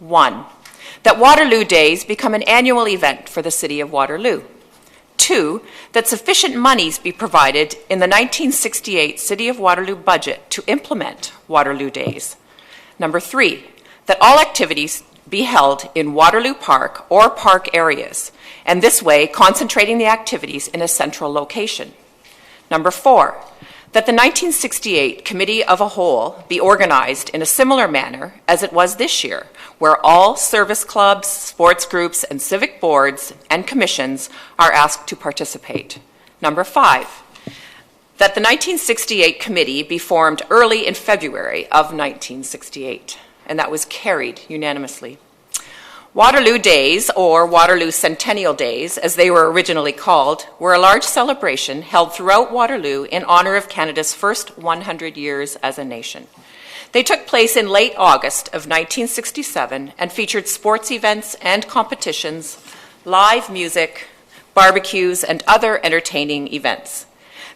1, that Waterloo Days become an annual event for the City of Waterloo. 2, that sufficient monies be provided in the 1968 City of Waterloo budget to implement Waterloo Days. Number 3, that all activities be held in Waterloo Park or park areas, and this way concentrating the activities in a central location. Number 4, that the 1968 Committee of a Whole be organized in a similar manner as it was this year, where all service clubs, sports groups, and civic boards and commissions are asked to participate. Number 5, that the 1968 committee be formed early in February of 1968, and that was carried unanimously. Waterloo Days, or Waterloo Centennial Days, as they were originally called, were a large celebration held throughout Waterloo in honor of Canada's first 100 years as a nation. They took place in late August of 1967 and featured sports events and competitions, live music, barbecues, and other entertaining events.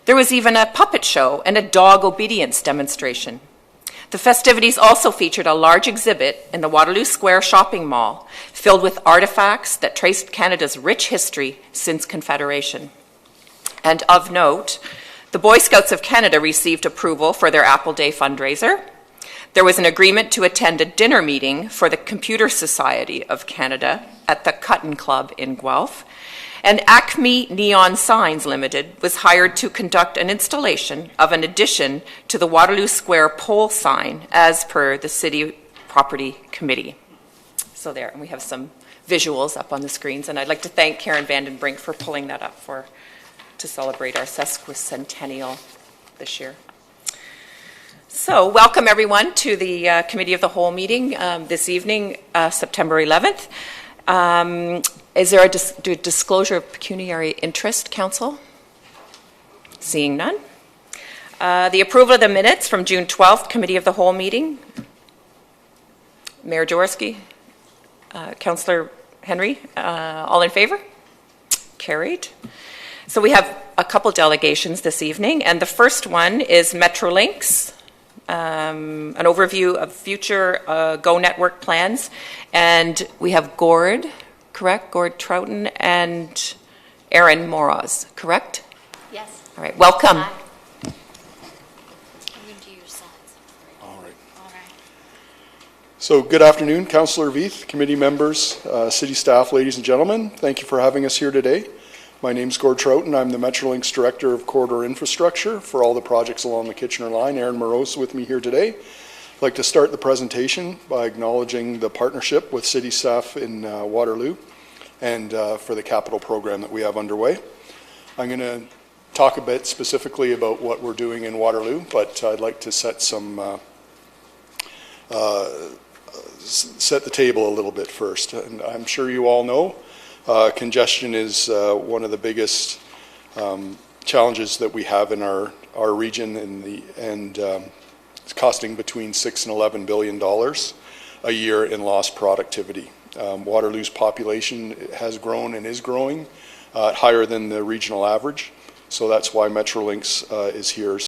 There was even a puppet show and a dog obedience demonstration. The festivities also featured a large exhibit in the Waterloo Square shopping mall filled with artifacts that traced Canada's rich history since Confederation. And of note, the Boy Scouts of Canada received approval for their Apple Day fundraiser. There was an agreement to attend a dinner meeting for the Computer Society of Canada at the Cutton Club in Guelph. And Acme Neon Signs Limited was hired to conduct an installation of an addition to the Waterloo Square pole sign as per the City Property Committee. So there, and we have some visuals up on the screens, and I'd like to thank Karen Vandenbrink for pulling that up to celebrate our sesquicentennial this year. So welcome everyone to the Committee of the Whole meeting this evening, September 11th. Is there a disclosure of pecuniary interest, Council? Seeing none. The approval of the minutes from June 12th, Committee of the Whole meeting. Mayor Jaworski, Councillor Henry, all in favor? Carried. So we have a couple delegations this evening, and the first one is Metrolinx, an overview of future GO Network plans, and we have Gord, correct? Gord Troughton and Aaron Moroz, correct? Yes. All right, welcome. Hi. I'm going to do your slides. All right. All right. So good afternoon, Councillor Veith, committee members, city staff, ladies and gentlemen. Thank you for having us here today. My name's Gord Troughton. I'm the Metrolinx Director of Corridor Infrastructure for all the projects along the Kitchener line. Aaron Moroz is with me here today. I'd like to start the presentation by acknowledging the partnership with city staff in Waterloo and for the capital program that we have underway. I'm going to talk a bit specifically about what we're doing in Waterloo, but I'd like to set the table a little bit first. And I'm sure you all know congestion is one of the biggest challenges that we have in our region, and it's costing between $6 and $11 billion a year in lost productivity. Waterloo's population has grown and is growing higher than the regional average, so that's why Metrolinx is here.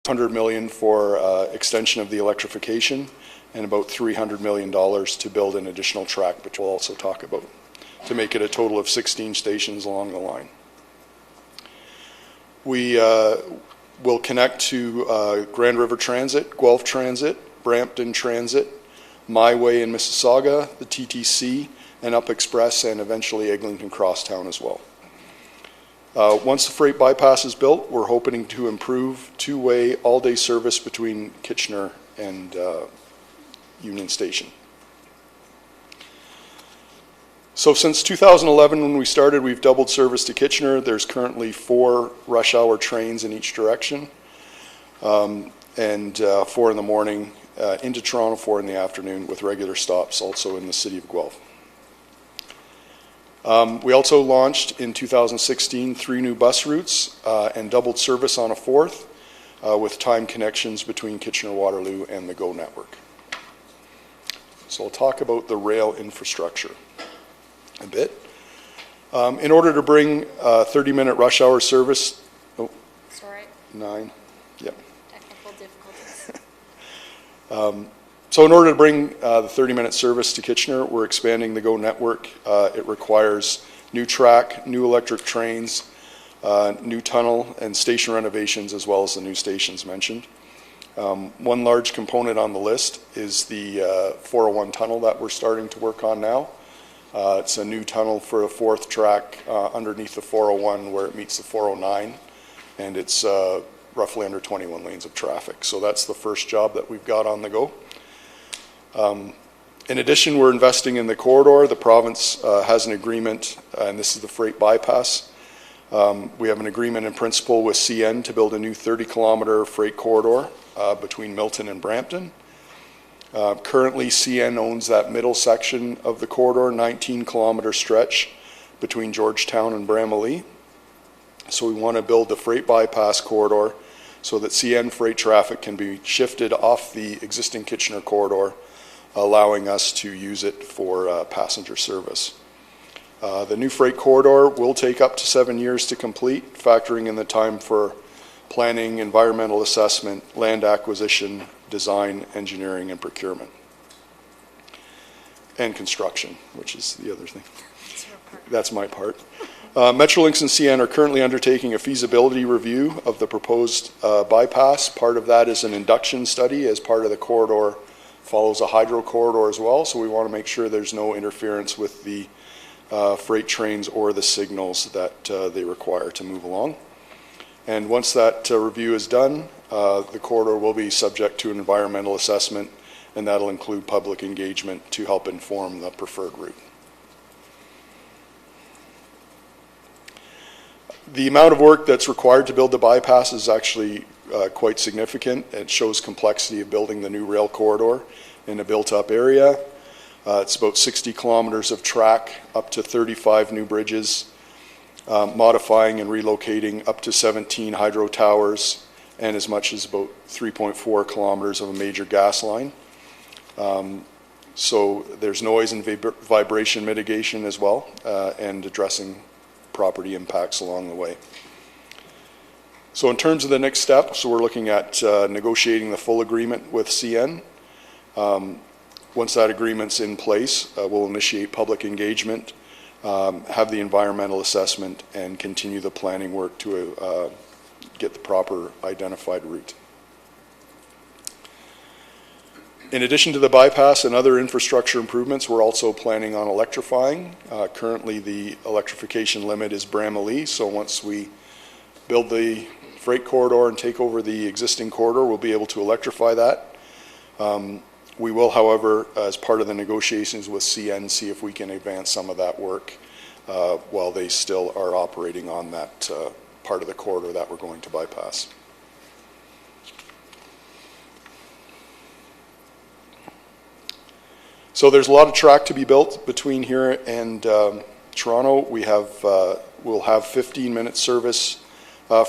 $100 million for extension of the electrification, and about $300 million to build an additional track, which we'll also talk about, to make it a total of 16 stations along the line. We will connect to Grand River Transit, Guelph Transit, Brampton Transit, My Way in Mississauga, the TTC, and Up Express, and eventually Eglinton Crosstown as well. Once the freight bypass is built, we're hoping to improve two-way all-day service between Kitchener and Union Station. So since 2011, when we started, we've doubled service to Kitchener. There's currently 4 rush hour trains in each direction, and 4 in the morning into Toronto, 4 in the afternoon, with regular stops also in the city of Guelph. We also launched in 2016 3 new bus routes and doubled service on a 4th with time connections between Kitchener-Waterloo and the GO network. So I'll talk about the rail infrastructure a bit. In order to bring 30-minute rush hour service, Sorry. 9, yep. Technical difficulties. So in order to bring the 30-minute service to Kitchener, we're expanding the GO network. It requires new track, new electric trains, new tunnel, and station renovations, as well as the new stations mentioned. One large component on the list is the 401 tunnel that we're starting to work on now. It's a new tunnel for a fourth track underneath the 401 where it meets the 409, and it's roughly under 21 lanes of traffic. So that's the first job that we've got on the go. In addition, we're investing in the corridor. The province has an agreement, and this is the freight bypass. We have an agreement in principle with CN to build a new 30-kilometer freight corridor between Milton and Brampton. Currently, CN owns that middle section of the corridor, 19-kilometer stretch between Georgetown and Bramalea. So we want to build the freight bypass corridor so that CN freight traffic can be shifted off the existing Kitchener corridor, allowing us to use it for passenger service. The new freight corridor will take up to 7 years to complete, factoring in the time for planning, environmental assessment, land acquisition, design, engineering, and procurement. And construction, which is the other thing. That's my part. Metrolinx and CN are currently undertaking a feasibility review of the proposed bypass. Part of that is an induction study as part of the corridor follows a hydro corridor as well, so we want to make sure there's no interference with the freight trains or the signals that they require to move along. And once that review is done, the corridor will be subject to an environmental assessment, and that'll include public engagement to help inform the preferred route. The amount of work that's required to build the bypass is actually quite significant. It shows complexity of building the new rail corridor in a built-up area. It's about 60 kilometers of track, up to 35 new bridges, modifying and relocating up to 17 hydro towers, and as much as about 3.4 kilometers of a major gas line. So there's noise and vibration mitigation as well, and addressing property impacts along the way. So in terms of the next steps, we're looking at negotiating the full agreement with CN. Once that agreement's in place, we'll initiate public engagement, have the environmental assessment, and continue the planning work to get the proper identified route. In addition to the bypass and other infrastructure improvements, we're also planning on electrifying. Currently, the electrification limit is Bramalea, so once we build the freight corridor and take over the existing corridor, we'll be able to electrify that. We will, however, as part of the negotiations with CN, see if we can advance some of that work while they still are operating on that part of the corridor that we're going to bypass. So there's a lot of track to be built between here and Toronto. We'll have 15-minute service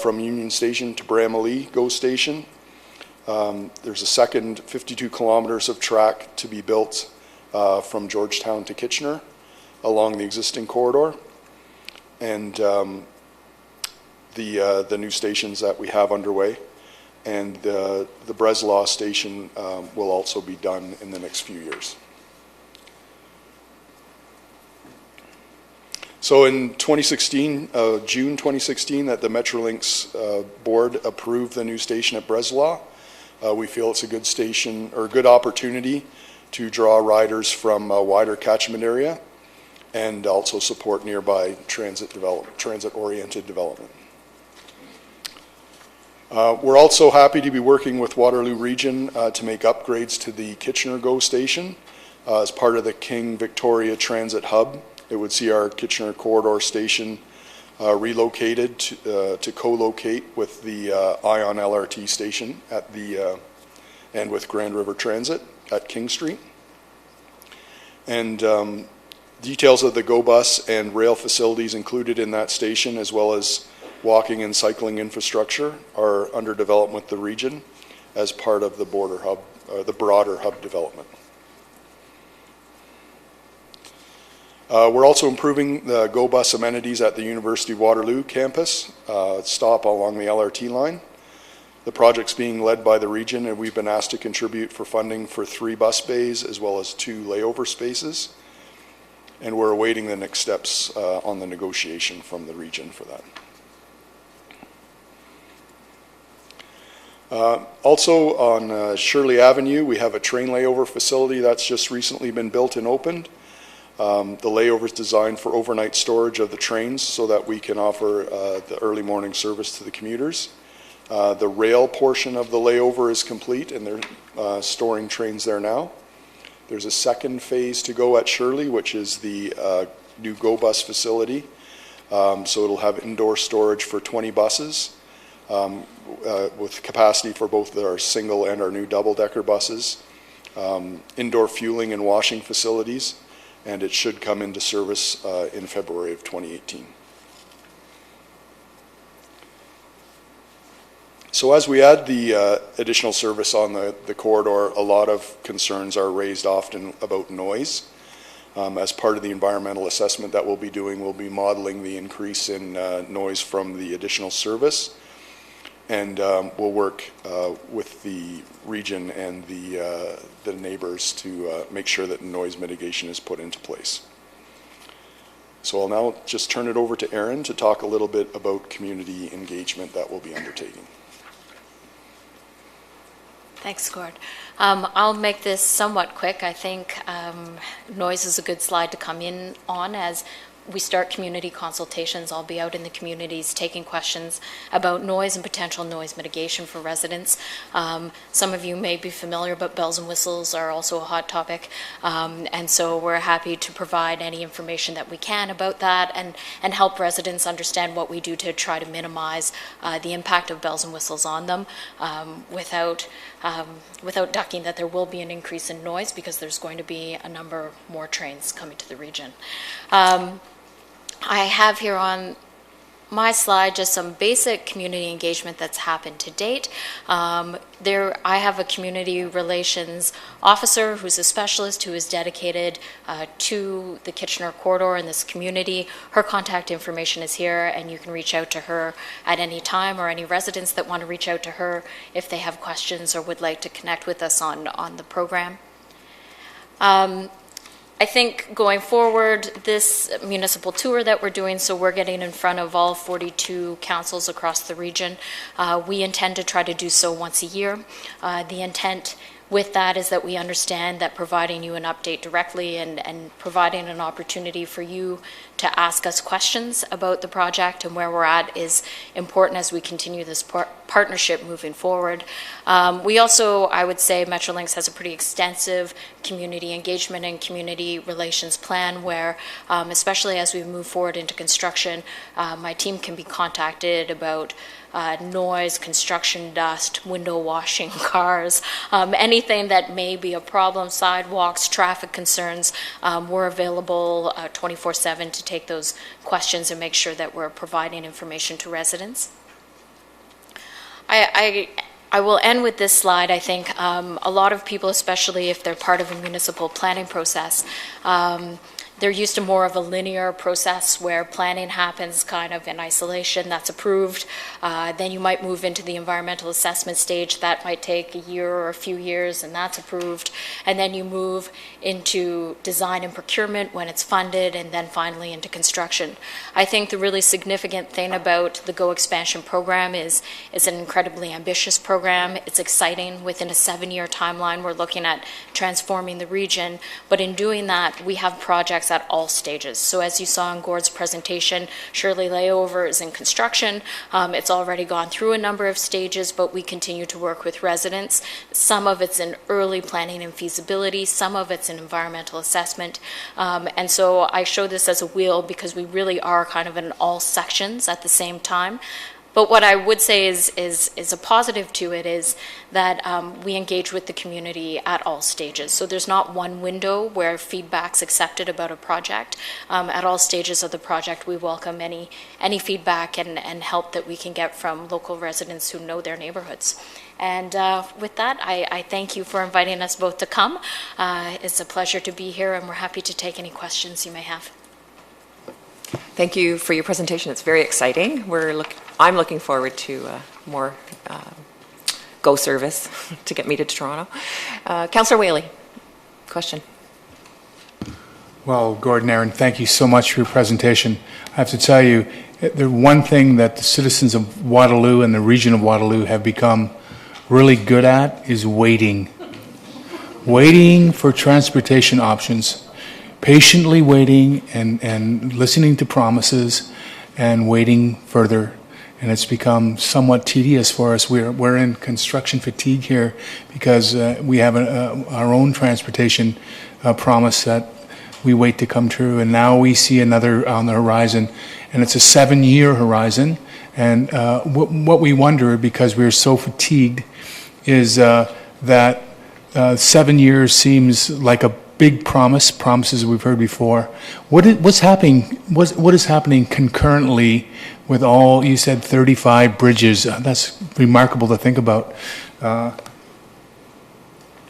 from Union Station to Bramalea GO Station. There's a second 52 kilometers of track to be built from Georgetown to Kitchener along the existing corridor. And the new stations that we have underway. And the Breslau station will also be done in the next few years. So in 2016, June 2016, that the Metrolinx board approved the new station at Breslau. We feel it's a good station or a good opportunity to draw riders from a wider catchment area and also support nearby transit-oriented development. We're also happy to be working with Waterloo Region to make upgrades to the Kitchener GO station as part of the King Victoria Transit Hub. It would see our Kitchener Corridor station relocated to co-locate with the Ion LRT station at the and with Grand River Transit at King Street. And details of the GO bus and rail facilities included in that station, as well as walking and cycling infrastructure, are under development with the region as part of the broader hub development. We're also improving the GO bus amenities at the University of Waterloo campus, stop along the LRT line. The project's being led by the region, and we've been asked to contribute for funding for 3 bus bays as well as 2 layover spaces. And we're awaiting the next steps on the negotiation from the region for that. Also on Shirley Avenue, we have a train layover facility that's just recently been built and opened. The layover is designed for overnight storage of the trains so that we can offer the early morning service to the commuters. The rail portion of the layover is complete, and they're storing trains there now. There's a second phase to go at Shirley, which is the new Go Bus facility. So it'll have indoor storage for 20 buses with capacity for both our single and our new double-decker buses, indoor fueling and washing facilities, and it should come into service in February of 2018. So as we add the additional service on the corridor, a lot of concerns are raised often about noise. As part of the environmental assessment that we'll be doing, we'll be modeling the increase in noise from the additional service, and we'll work with the region and the neighbors to make sure that noise mitigation is put into place. So I'll now just turn it over to Erin to talk a little bit about community engagement that we'll be undertaking. Thanks, Gord. I'll make this somewhat quick. I think noise is a good slide to come in on as we start community consultations. I'll be out in the communities taking questions about noise and potential noise mitigation for residents. Some of you may be familiar, but bells and whistles are also a hot topic. And so we're happy to provide any information that we can about that and help residents understand what we do to try to minimize the impact of bells and whistles on them without ducking that there will be an increase in noise because there's going to be a number more trains coming to the region. I have here on my slide just some basic community engagement that's happened to date. I have a community relations officer who's a specialist who is dedicated to the Kitchener corridor in this community. Her contact information is here, and you can reach out to her at any time, or any residents that want to reach out to her if they have questions or would like to connect with us on the program. I think going forward, this municipal tour that we're doing, so we're getting in front of all 42 councils across the region. We intend to try to do so once a year. The intent with that is that we understand that providing you an update directly and providing an opportunity for you to ask us questions about the project and where we're at is important as we continue this partnership moving forward. We also, I would say, Metrolinx has a pretty extensive community engagement and community relations plan where, especially as we move forward into construction, my team can be contacted about noise, construction dust, window washing cars, anything that may be a problem, sidewalks, traffic concerns. We're available 24/7 to take those questions and make sure that we're providing information to residents. I will end with this slide. I think a lot of people, especially if they're part of a municipal planning process, they're used to more of a linear process where planning happens kind of in isolation, that's approved. Then you might move into the environmental assessment stage. That might take a year or a few years, and that's approved. And then you move into design and procurement when it's funded, and then finally into construction. I think the really significant thing about the GO expansion program is it's an incredibly ambitious program. It's exciting. Within a 7-year timeline, we're looking at transforming the region. But in doing that, we have projects at all stages. So as you saw in Gord's presentation, Shirley Layover is in construction. It's already gone through a number of stages, but we continue to work with residents. Some of it's in early planning and feasibility, some of it's in environmental assessment. And so I show this as a wheel because we really are kind of in all sections at the same time. But what I would say is a positive to it is that we engage with the community at all stages. So there's not one window where feedback's accepted about a project. At all stages of the project, we welcome any feedback and help that we can get from local residents who know their neighborhoods. And with that, I thank you for inviting us both to come. It's a pleasure to be here, and we're happy to take any questions you may have. Thank you for your presentation. It's very exciting. I'm looking forward to more GO service to get me to Toronto. Councillor Whaley, question. Well, Gordon, Aaron, thank you so much for your presentation. I have to tell you, the one thing that the citizens of Waterloo and the region of Waterloo have become really good at is waiting. Waiting for transportation options. Patiently waiting and listening to promises and waiting further. And it's become somewhat tedious for us. We're in construction fatigue here because we have our own transportation promise that we wait to come true, and now we see another on the horizon, and it's a 7-year horizon. And what we wonder, because we're so fatigued, is that 7 years seems like a big promises we've heard before. What's happening? What is happening concurrently with all? You said 35 bridges. That's remarkable to think about.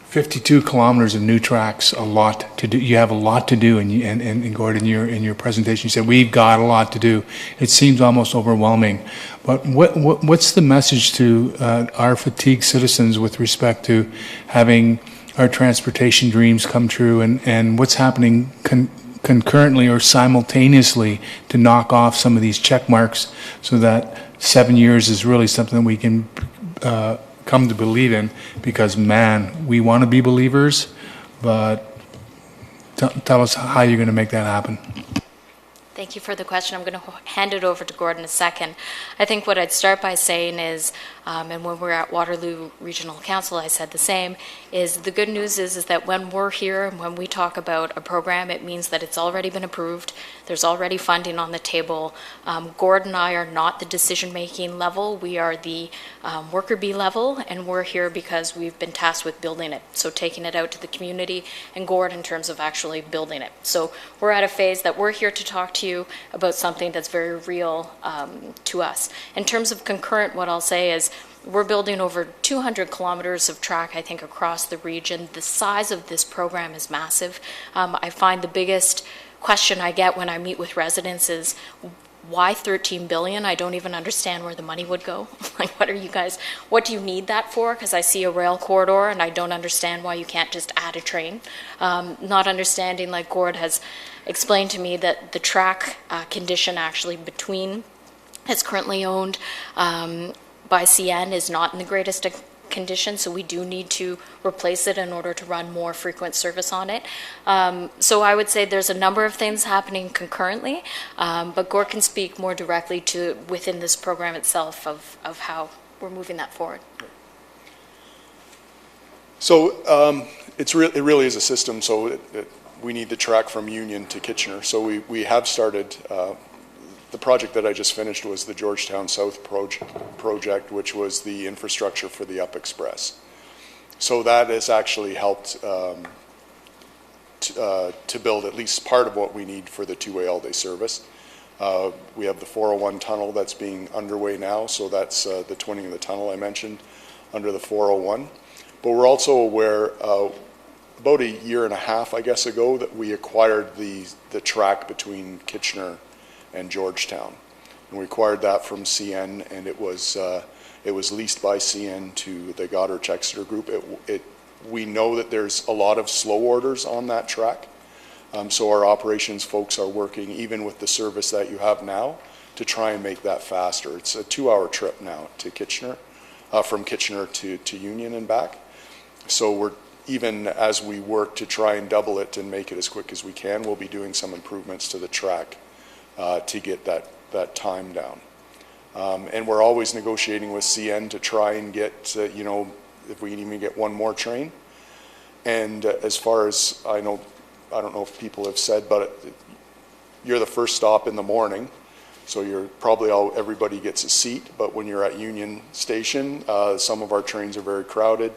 52 kilometers of new tracks, a lot to do. You have a lot to do, and Gordon, in your presentation, you said we've got a lot to do. It seems almost overwhelming. But what's the message to our fatigued citizens with respect to having our transportation dreams come true, and what's happening concurrently or simultaneously to knock off some of these check marks so that 7 years is really something we can come to believe in? Because, man, we want to be believers, but tell us how you're going to make that happen. Thank you for the question. I'm going to hand it over to Gordon in a second. I think what I'd start by saying is, and when we were at Waterloo Regional Council, I said the same, is the good news is that when we're here and when we talk about a program, it means that it's already been approved. There's already funding on the table. Gordon and I are not the decision-making level. We are the worker bee level, and we're here because we've been tasked with building it. So taking it out to the community, and Gordon in terms of actually building it. So we're at a phase that we're here to talk to you about something that's very real to us. In terms of concurrent, what I'll say is we're building over 200 kilometers of track, I think, across the region. The size of this program is massive. I find the biggest question I get when I meet with residents is, why 13 billion? I don't even understand where the money would go. Like, what do you need that for? Because I see a rail corridor and I don't understand why you can't just add a train. Not understanding, like Gord has explained to me, that the track condition actually between, it's currently owned by CN, is not in the greatest condition, so we do need to replace it in order to run more frequent service on it. So I would say there's a number of things happening concurrently, but Gord can speak more directly to within this program itself of how we're moving that forward. So it really is a system. So we need the track from Union to Kitchener. So we have started. The project that I just finished was the Georgetown South project, which was the infrastructure for the Up Express. So that has actually helped to build at least part of what we need for the two-way all-day service. We have the 401 tunnel that's being underway now, so that's the twinning of the tunnel I mentioned under the 401. But we're also aware, about a year and a half, I guess, ago, that we acquired the track between Kitchener and Georgetown, and we acquired that from CN, and it was leased by CN to the Goderich-Exeter Group. We know that there's a lot of slow orders on that track, so our operations folks are working, even with the service that you have now, to try and make that faster. It's a 2-hour trip now to Kitchener, from Kitchener to Union and back. So we're, even as we work to try and double it and make it as quick as we can, we'll be doing some improvements to the track to get that time down. And we're always negotiating with CN to try and get, if we can even get one more train. And as far as I know, I don't know if people have said, but you're the first stop in the morning, so you're probably everybody gets a seat. But when you're at Union Station, some of our trains are very crowded.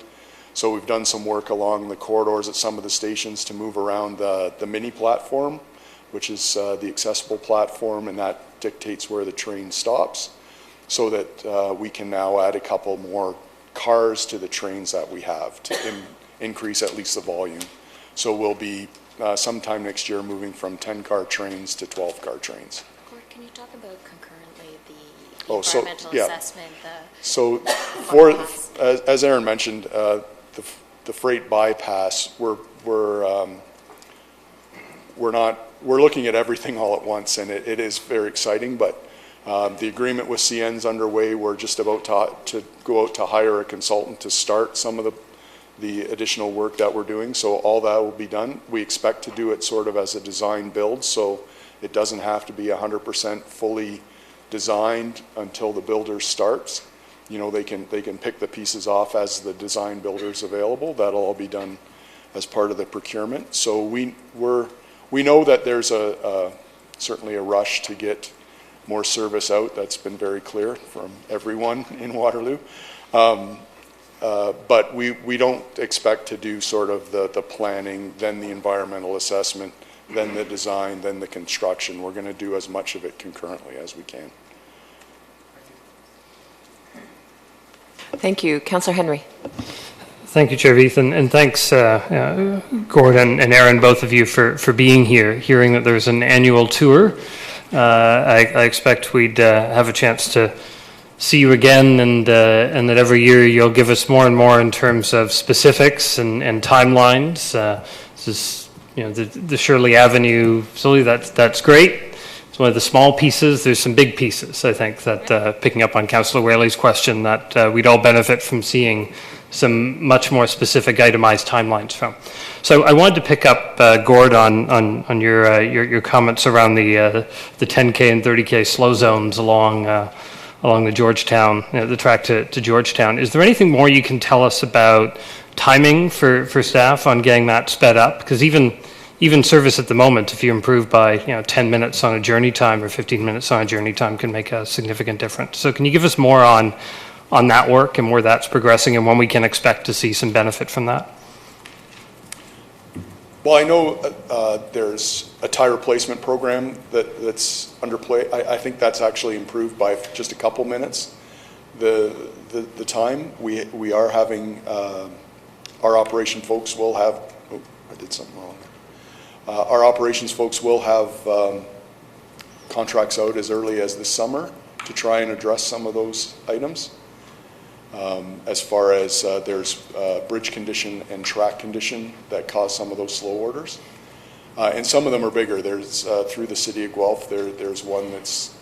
So we've done some work along the corridors at some of the stations to move around the mini platform, which is the accessible platform, and that dictates where the train stops, so that we can now add a couple more cars to the trains that we have to increase at least the volume. So we'll be sometime next year moving from 10-car trains to 12-car trains. Gord, can you talk about concurrently the Oh, so, environmental yeah. assessment, So, bypass. as Aaron mentioned, the freight bypass, we're looking at everything all at once, and it is very exciting. But the agreement with CN's underway. We're just about to go out to hire a consultant to start some of the additional work that we're doing. So all that will be done. We expect to do it sort of as a design build, so it doesn't have to be 100% fully designed until the builder starts. You know, they can pick the pieces off as the design builder's available. That'll all be done as part of the procurement. So we know that there's certainly a rush to get more service out. That's been very clear from everyone in Waterloo. But we don't expect to do sort of the planning, then the environmental assessment, then the design, then the construction. We're going to do as much of it concurrently as we can. Thank you. Councillor Henry. Thank you, Chair Veith, and thanks, Gordon and Aaron, both of you, for being here. Hearing that there's an annual tour, I expect we'd have a chance to see you again, and that every year you'll give us more and more in terms of specifics and timelines. This is, the Shirley Avenue facility. That's great. It's one of the small pieces. There's some big pieces, I think, that picking up on Councillor Whaley's question, that we'd all benefit from seeing some much more specific itemized timelines from. So I wanted to pick up, Gord, on your comments around the 10K and 30K slow zones along the Georgetown, the track to Georgetown. Is there anything more you can tell us about timing for staff on getting that sped up? Because even service at the moment, if you improve by 10 minutes on a journey time or 15 minutes on a journey time, can make a significant difference. So can you give us more on that work and where that's progressing and when we can expect to see some benefit from that? Well, I know there's a tire replacement program that's underplay. I think that's actually improved by just a couple minutes. The time we are having our operation folks will have. Oh, I did something wrong. Our operations folks will have contracts out as early as this summer to try and address some of those items. As far as there's bridge condition and track condition that cause some of those slow orders. And some of them are bigger. There's through the city of Guelph, there's one that's,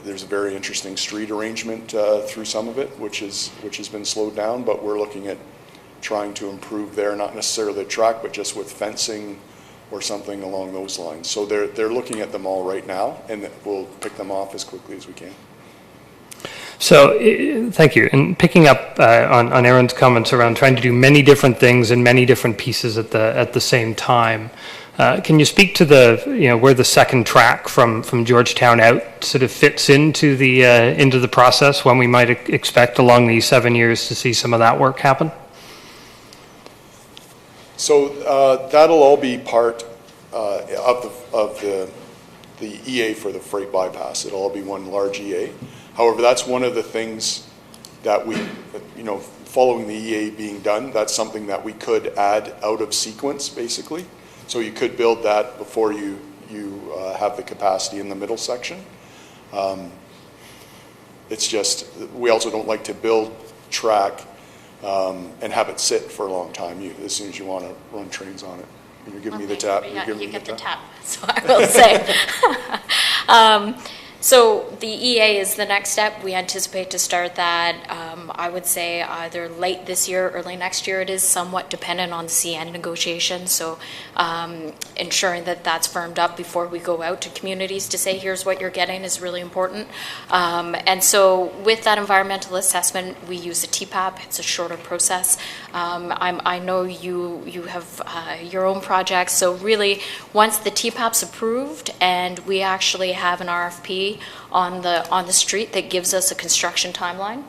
there's a very interesting street arrangement through some of it, which has been slowed down, but we're looking at trying to improve there, not necessarily the track, but just with fencing or something along those lines. So they're looking at them all right now, and we'll pick them off as quickly as we can. So, thank you. And picking up on Aaron's comments around trying to do many different things in many different pieces at the same time, can you speak to where the second track from Georgetown out sort of fits into the process, when we might expect along these 7 years to see some of that work happen? So that'll all be part of the EA for the freight bypass. It'll all be one large EA. However, that's one of the things that we, following the EA being done, that's something that we could add out of sequence, basically. So you could build that before you have the capacity in the middle section. It's just, we also don't like to build track and have it sit for a long time. As soon as you want to run trains on it. And you're giving me the tap. You get the tap, so I will say. So the EA is the next step. We anticipate to start that, I would say, either late this year or early next year. It is somewhat dependent on the CN negotiations, so ensuring that that's firmed up before we go out to communities to say, here's what you're getting, is really important. And so with that environmental assessment, we use a TPAP. It's a shorter process. I know you have your own projects, so really once the TPAP's approved and we actually have an RFP on the street that gives us a construction timeline,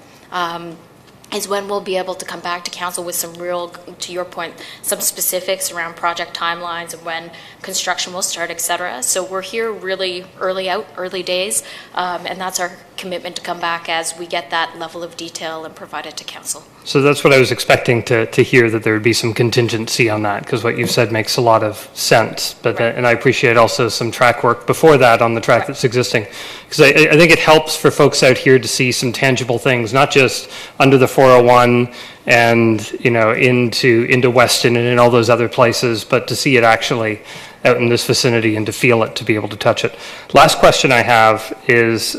is when we'll be able to come back to council with some real, to your point, some specifics around project timelines and when construction will start, et cetera. So we're here really early days, and that's our commitment to come back as we get that level of detail and provide it to council. So that's what I was expecting to hear, that there would be some contingency on that, because what you've said makes a lot of sense. But Right. and I appreciate also some track work before that on the track that's existing, because I think it helps for folks out here to see some tangible things, not just under the 401 and into Weston and in all those other places, but to see it actually out in this vicinity and to feel it, to be able to touch it. Last question I have is.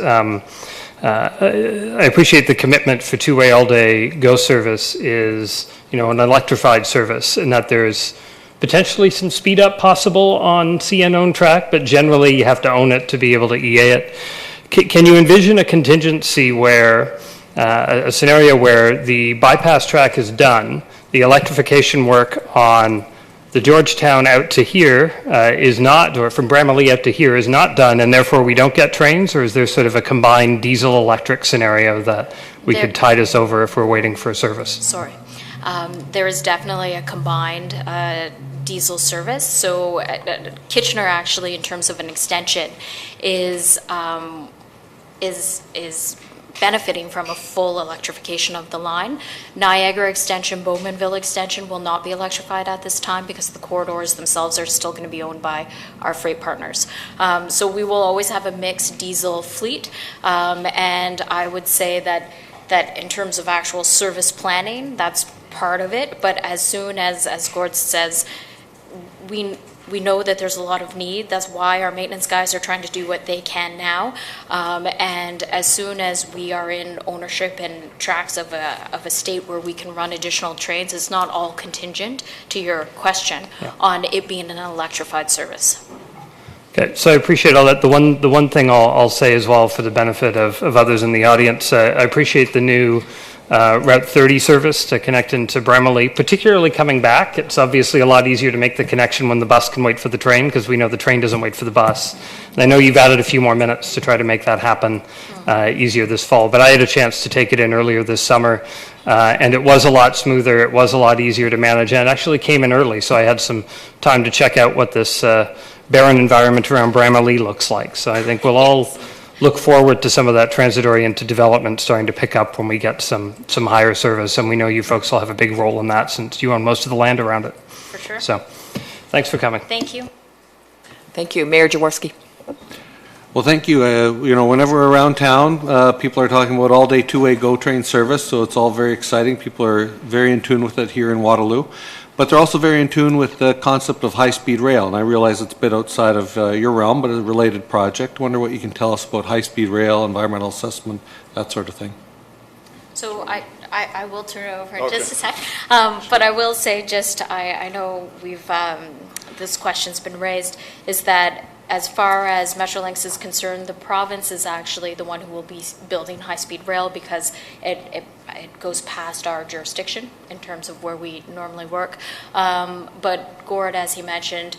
I appreciate the commitment for two-way all-day GO service is, an electrified service, and that there's potentially some speed up possible on CN-owned track, but generally you have to own it to be able to EA it. Can you envision a contingency where, a scenario where the bypass track is done, the electrification work on the Georgetown out to here is not, or from Bramalea out to here is not done, and therefore we don't get trains? Or is there sort of a combined diesel-electric scenario that we could tide us over if we're waiting for a service? Sorry. There is definitely a combined diesel service. So Kitchener, actually, in terms of an extension, is benefiting from a full electrification of the line. Niagara extension, Bowmanville extension will not be electrified at this time because the corridors themselves are still going to be owned by our freight partners. So we will always have a mixed diesel fleet, and I would say that in terms of actual service planning, that's part of it. But as soon as Gord says, we know that there's a lot of need. That's why our maintenance guys are trying to do what they can now. And as soon as we are in ownership and tracks of a state where we can run additional trains, it's not all contingent, to your question, on it being an electrified service. Okay, so I appreciate all that. The one thing I'll say as well, for the benefit of others in the audience, I appreciate the new Route 30 service to connect into Bramalea, particularly coming back. It's obviously a lot easier to make the connection when the bus can wait for the train, because we know the train doesn't wait for the bus. And I know you've added a few more minutes to try to make that happen easier this fall, but I had a chance to take it in earlier this summer, and it was a lot smoother, it was a lot easier to manage, and it actually came in early, so I had some time to check out what this barren environment around Bramalea looks like. So I think we'll all look forward to some of that transitory into development starting to pick up when we get some higher service, and we know you folks will have a big role in that since you own most of the land around it. For sure. So thanks for coming. Thank you. Thank you. Mayor Jaworski. Well, thank you. Whenever we're around town, people are talking about all-day two-way GO train service, so it's all very exciting. People are very in tune with it here in Waterloo. But they're also very in tune with the concept of high-speed rail, and I realize it's a bit outside of your realm, but a related project. I wonder what you can tell us about high-speed rail, environmental assessment, that sort of thing. So I will turn it over in just a sec, but I will say I know this question's been raised, is that as far as Metrolinx is concerned, the province is actually the one who will be building high-speed rail, because it goes past our jurisdiction in terms of where we normally work. But Gord, as he mentioned,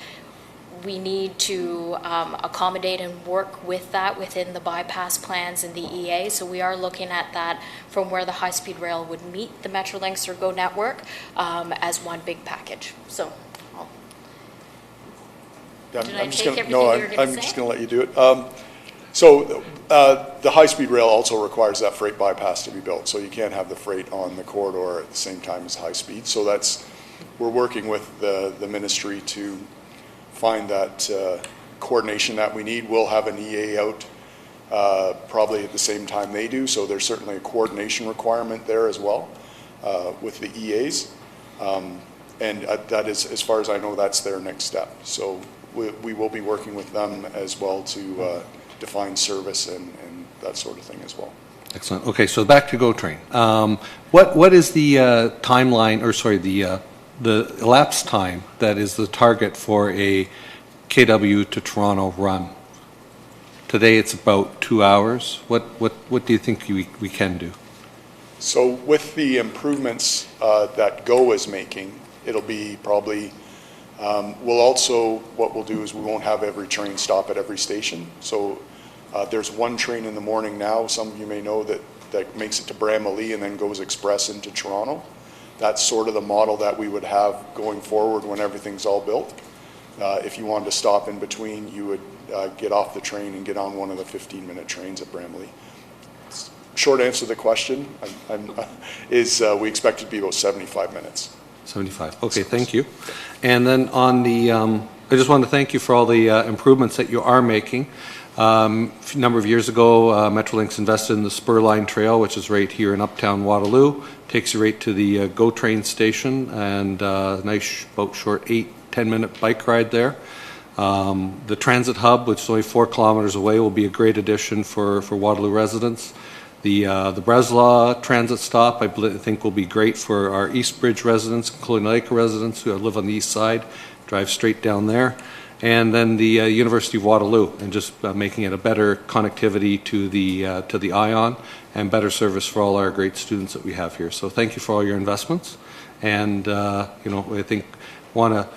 we need to accommodate and work with that within the bypass plans and the EA. So we are looking at that from where the high-speed rail would meet the Metrolinx or GO network as one big package. So. I'm just going to let you do it. The high-speed rail also requires that freight bypass to be built, so you can't have the freight on the corridor at the same time as high speed. So we're working with the ministry to find that coordination that we need. We'll have an EA out probably at the same time they do, so there's certainly a coordination requirement there as well with the EAs. And that is, as far as I know, that's their next step. So we will be working with them as well to define service and that sort of thing as well. Excellent. Okay, so back to GO Train. What is the timeline, or sorry, the elapsed time that is the target for a KW to Toronto run? Today it's about 2 hours. What do you think we can do? So with the improvements that GO is making, it'll be probably. What we'll do is we won't have every train stop at every station. So there's one train in the morning now. Some of you may know that that makes it to Bramalea and then goes express into Toronto. That's sort of the model that we would have going forward when everything's all built. If you wanted to stop in between, you would get off the train and get on one of the 15-minute trains at Bramalea. Short answer to the question is we expect it to be about 75 minutes. 75. Okay, thank you. And then on the, I just want to thank you for all the improvements that you are making. A number of years ago, Metrolinx invested in the Spurline Trail, which is right here in Uptown Waterloo. Takes you right to the GO train station, and a nice, about short 8-10-minute bike ride there. The transit hub, which is only 4 kilometers away, will be a great addition for Waterloo residents. The Breslau transit stop, I think, will be great for our East Bridge residents, including Laika residents who live on the east side. Drive straight down there. And then the University of Waterloo, and just making it a better connectivity to the ION and better service for all our great students that we have here. So thank you for all your investments. And I think want to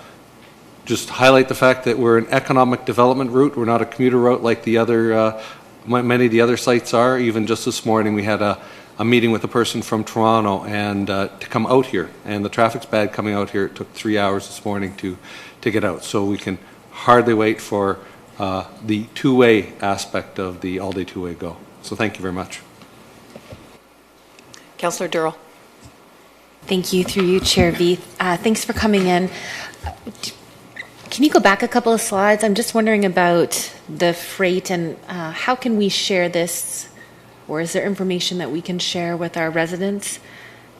just highlight the fact that we're an economic development route. We're not a commuter route like the other many of the other sites are. Even just this morning, we had a meeting with a person from Toronto and to come out here. And the traffic's bad coming out here. It took 3 hours this morning to get out. So we can hardly wait for the two-way aspect of the all-day two-way go. So thank you very much. Councillor Durrell. Thank you, through you, Chair Veith. Thanks for coming in. Can you go back a couple of slides? I'm just wondering about the freight and how can we share this, or is there information that we can share with our residents?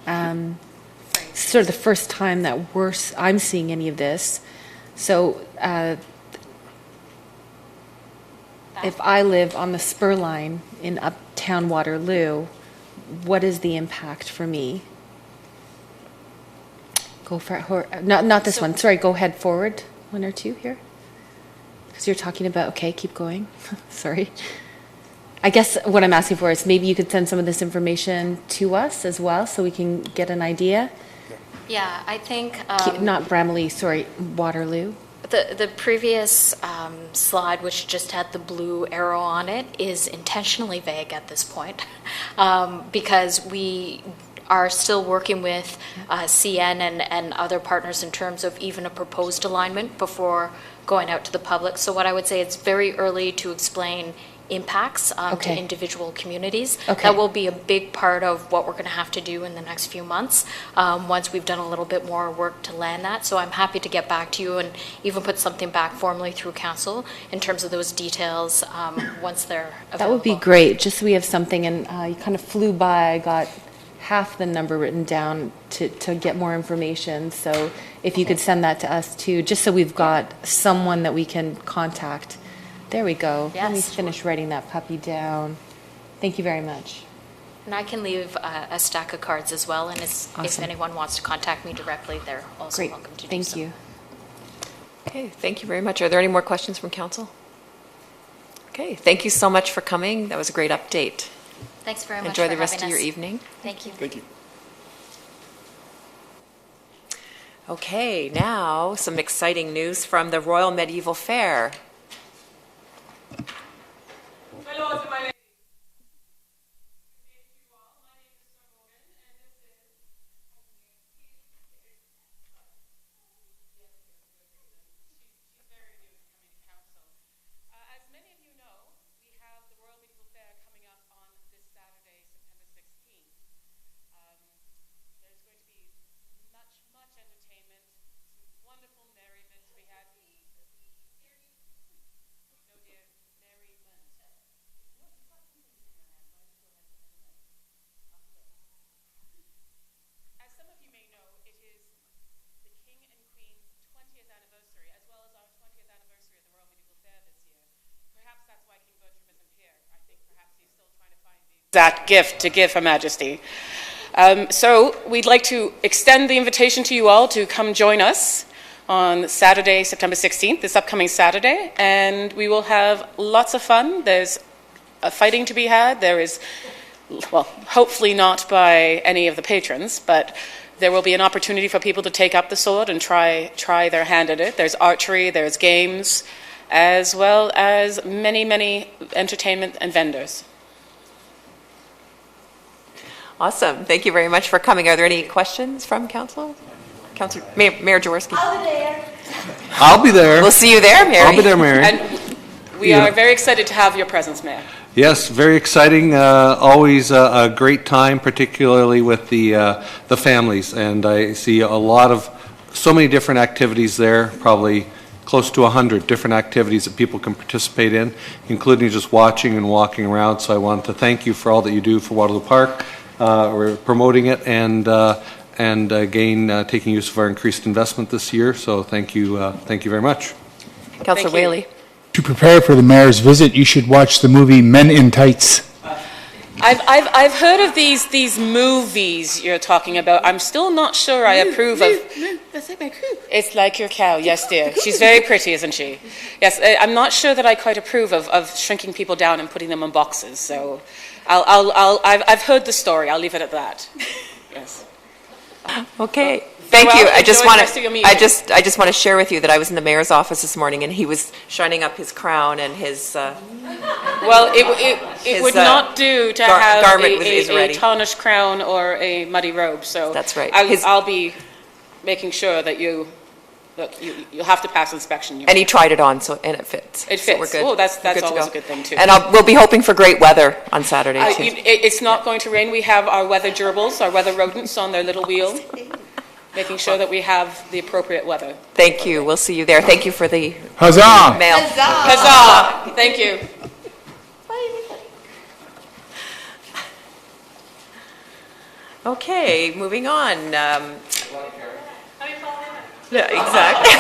Sort of the first time that I'm seeing any of this. So if I live on the spur line in Uptown Waterloo, what is the impact for me? Go for not this one. Sorry, go ahead forward 1 or 2 here. Because you're talking about, okay, keep going. Sorry. I guess what I'm asking for is maybe you could send some of this information to us as well so we can get an idea. Yeah, I think... not Bramalea, sorry, Waterloo. The previous slide, which just had the blue arrow on it, is intentionally vague at this point because we are still working with CN and other partners in terms of even a proposed alignment before going out to the public. So what I would say, it's very early to explain impacts to individual communities. That will be a big part of what we're going to have to do in the next few months once we've done a little bit more work to land that. So I'm happy to get back to you and even put something back formally through council in terms of those details once they're available. That would be great, just so we have something. And you kind of flew by. I got half the number written down to get more information. So if you could send that to us too, just so we've got someone that we can contact. There we go. Yes. Let me finish writing that puppy down. Thank you very much. And I can leave a stack of cards as well. And if anyone wants to contact me directly, they're also welcome to do so. Thank you. Okay, thank you very much. Are there any more questions from council? Okay, thank you so much for coming. That was a great update. Thanks very much. Enjoy the rest of your evening. Thank you. Thank you. Okay, now some exciting news from the Royal Medieval Fair. That gift to give Her Majesty. So we'd like to extend the invitation to you all to come join us on Saturday, September 16th, this upcoming Saturday, and we will have lots of fun. There's fighting to be had. There is, well, hopefully not by any of the patrons, but there will be an opportunity for people to take up the sword and try their hand at it. There's archery, there's games, as well as many, many entertainment and vendors. Awesome. Thank you very much for coming. Are there any questions from Council? Mayor Jaworski. I'll be there. We'll see you there, Mary. I'll be there, Mary. And we are very excited to have your presence, Mayor. Yes, very exciting. Always a great time, particularly with the families. And I see so many different activities there, probably close to 100 different activities that people can participate in, including just watching and walking around. So I want to thank you for all that you do for Waterloo Park. We're promoting it and again, taking use of our increased investment this year. So thank you very much. Councillor Thank you. Whaley. To prepare for the mayor's visit, you should watch the movie Men in Tights. I've heard of these movies you're talking about. I'm still not sure I approve of. It's like your cow, yes, dear. She's very pretty, isn't she? Yes, I'm not sure that I quite approve of shrinking people down and putting them in boxes. So, I've heard the story. I'll leave it at that. Yes. Okay. Thank you. Well, I just enjoy want the rest of your to. meeting. I just want to share with you that I was in the mayor's office this morning, and he was shining up his crown and his. Well, it His, would not do to have garment is a ready. tarnished crown or a muddy robe. So That's right. I'll be making sure that you'll have to pass inspection. And he tried it on, and it fits. It fits. So we're good. Oh, that's We're good to always go. a good thing too. And we'll be hoping for great weather on Saturday too. It's not going to rain. We have our weather gerbils, our weather rodents on their little wheel, making sure that we have the appropriate weather. Thank you. We'll see you there. Thank you for the Huzzah! mail. Huzzah! Thank you. Okay, moving on. Yeah, exactly.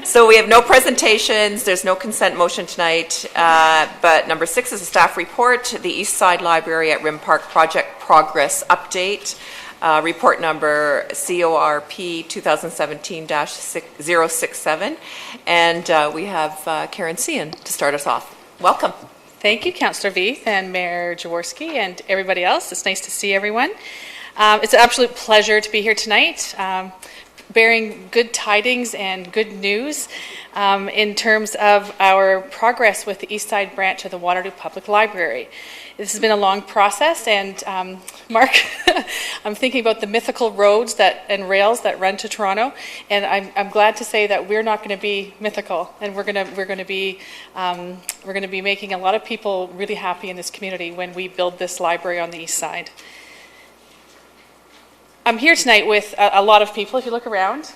So we have no presentations, there's no consent motion tonight, but number 6 is a staff report, the East Side Library at Rim Park Project Progress Update, report number CORP 2017-067, and we have Karen Cian to start us off. Welcome. Thank you, Councillor Veith and Mayor Jaworski and everybody else. It's nice to see everyone. It's an absolute pleasure to be here tonight, bearing good tidings and good news in terms of our progress with the East Side branch of the Waterloo Public Library. This has been a long process, and Mark, I'm thinking about the mythical roads and rails that run to Toronto, and I'm glad to say that we're not going to be mythical, and we're going to be making a lot of people really happy in this community when we build this library on the East Side. I'm here tonight with a lot of people. If you look around,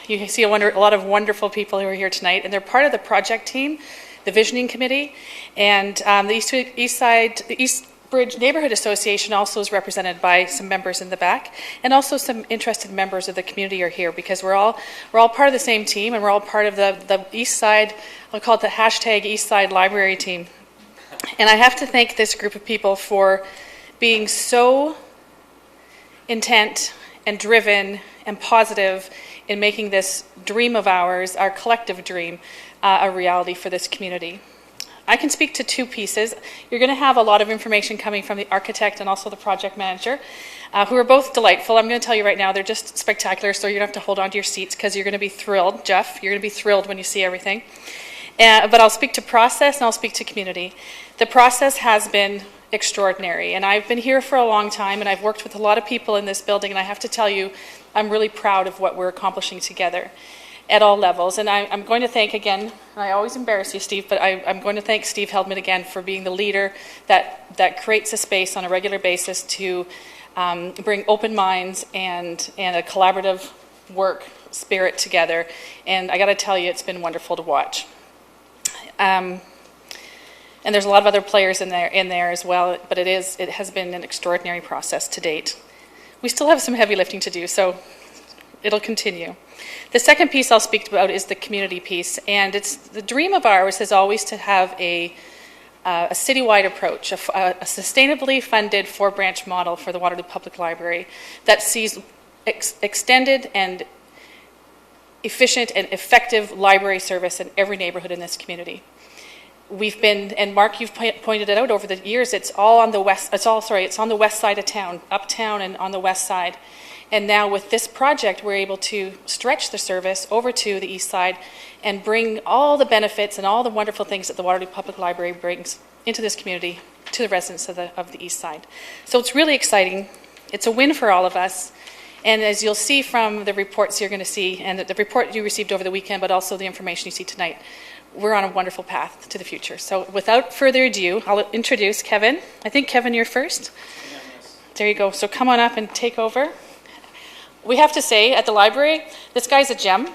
you see a lot of wonderful people who are here tonight, and they're part of the project team, the visioning committee, and the East Bridge Neighborhood Association also is represented by some members in the back, and also some interested members of the community are here because we're all part of the same team, and we're all part of the East Side. I'll call it the hashtag East Side Library team. And I have to thank this group of people for being so intent and driven and positive in making this dream of ours, our collective dream, a reality for this community. I can speak to 2 pieces. You're going to have a lot of information coming from the architect and also the project manager, who are both delightful. I'm going to tell you right now, they're just spectacular, so you're going to have to hold on to your seats because you're going to be thrilled. Jeff, you're going to be thrilled when you see everything. But I'll speak to process and I'll speak to community. The process has been extraordinary, and I've been here for a long time, and I've worked with a lot of people in this building, and I have to tell you, I'm really proud of what we're accomplishing together at all levels. And I'm going to thank again, and I always embarrass you, Steve, but I'm going to thank Steve Heldman again for being the leader that creates a space on a regular basis to bring open minds and a collaborative work spirit together. And I got to tell you, it's been wonderful to watch. And there's a lot of other players in there as well, but it has been an extraordinary process to date. We still have some heavy lifting to do, so it'll continue. The second piece I'll speak about is the community piece, and it's the dream of ours is always to have a citywide approach, a sustainably funded 4-branch model for the Waterloo Public Library that sees extended and efficient and effective library service in every neighborhood in this community. We've been, and Mark, you've pointed it out over the years, it's on the west side of town, uptown and on the west side. And now with this project, we're able to stretch the service over to the east side and bring all the benefits and all the wonderful things that the Waterloo Public Library brings into this community, to the residents of the east side. So it's really exciting. It's a win for all of us. And as you'll see from the reports you're going to see, and the report you received over the weekend, but also the information you see tonight, we're on a wonderful path to the future. So without further ado, I'll introduce Kevin. I think, Kevin, you're first. There you go. So come on up and take over. We have to say, at the library, this guy's a gem.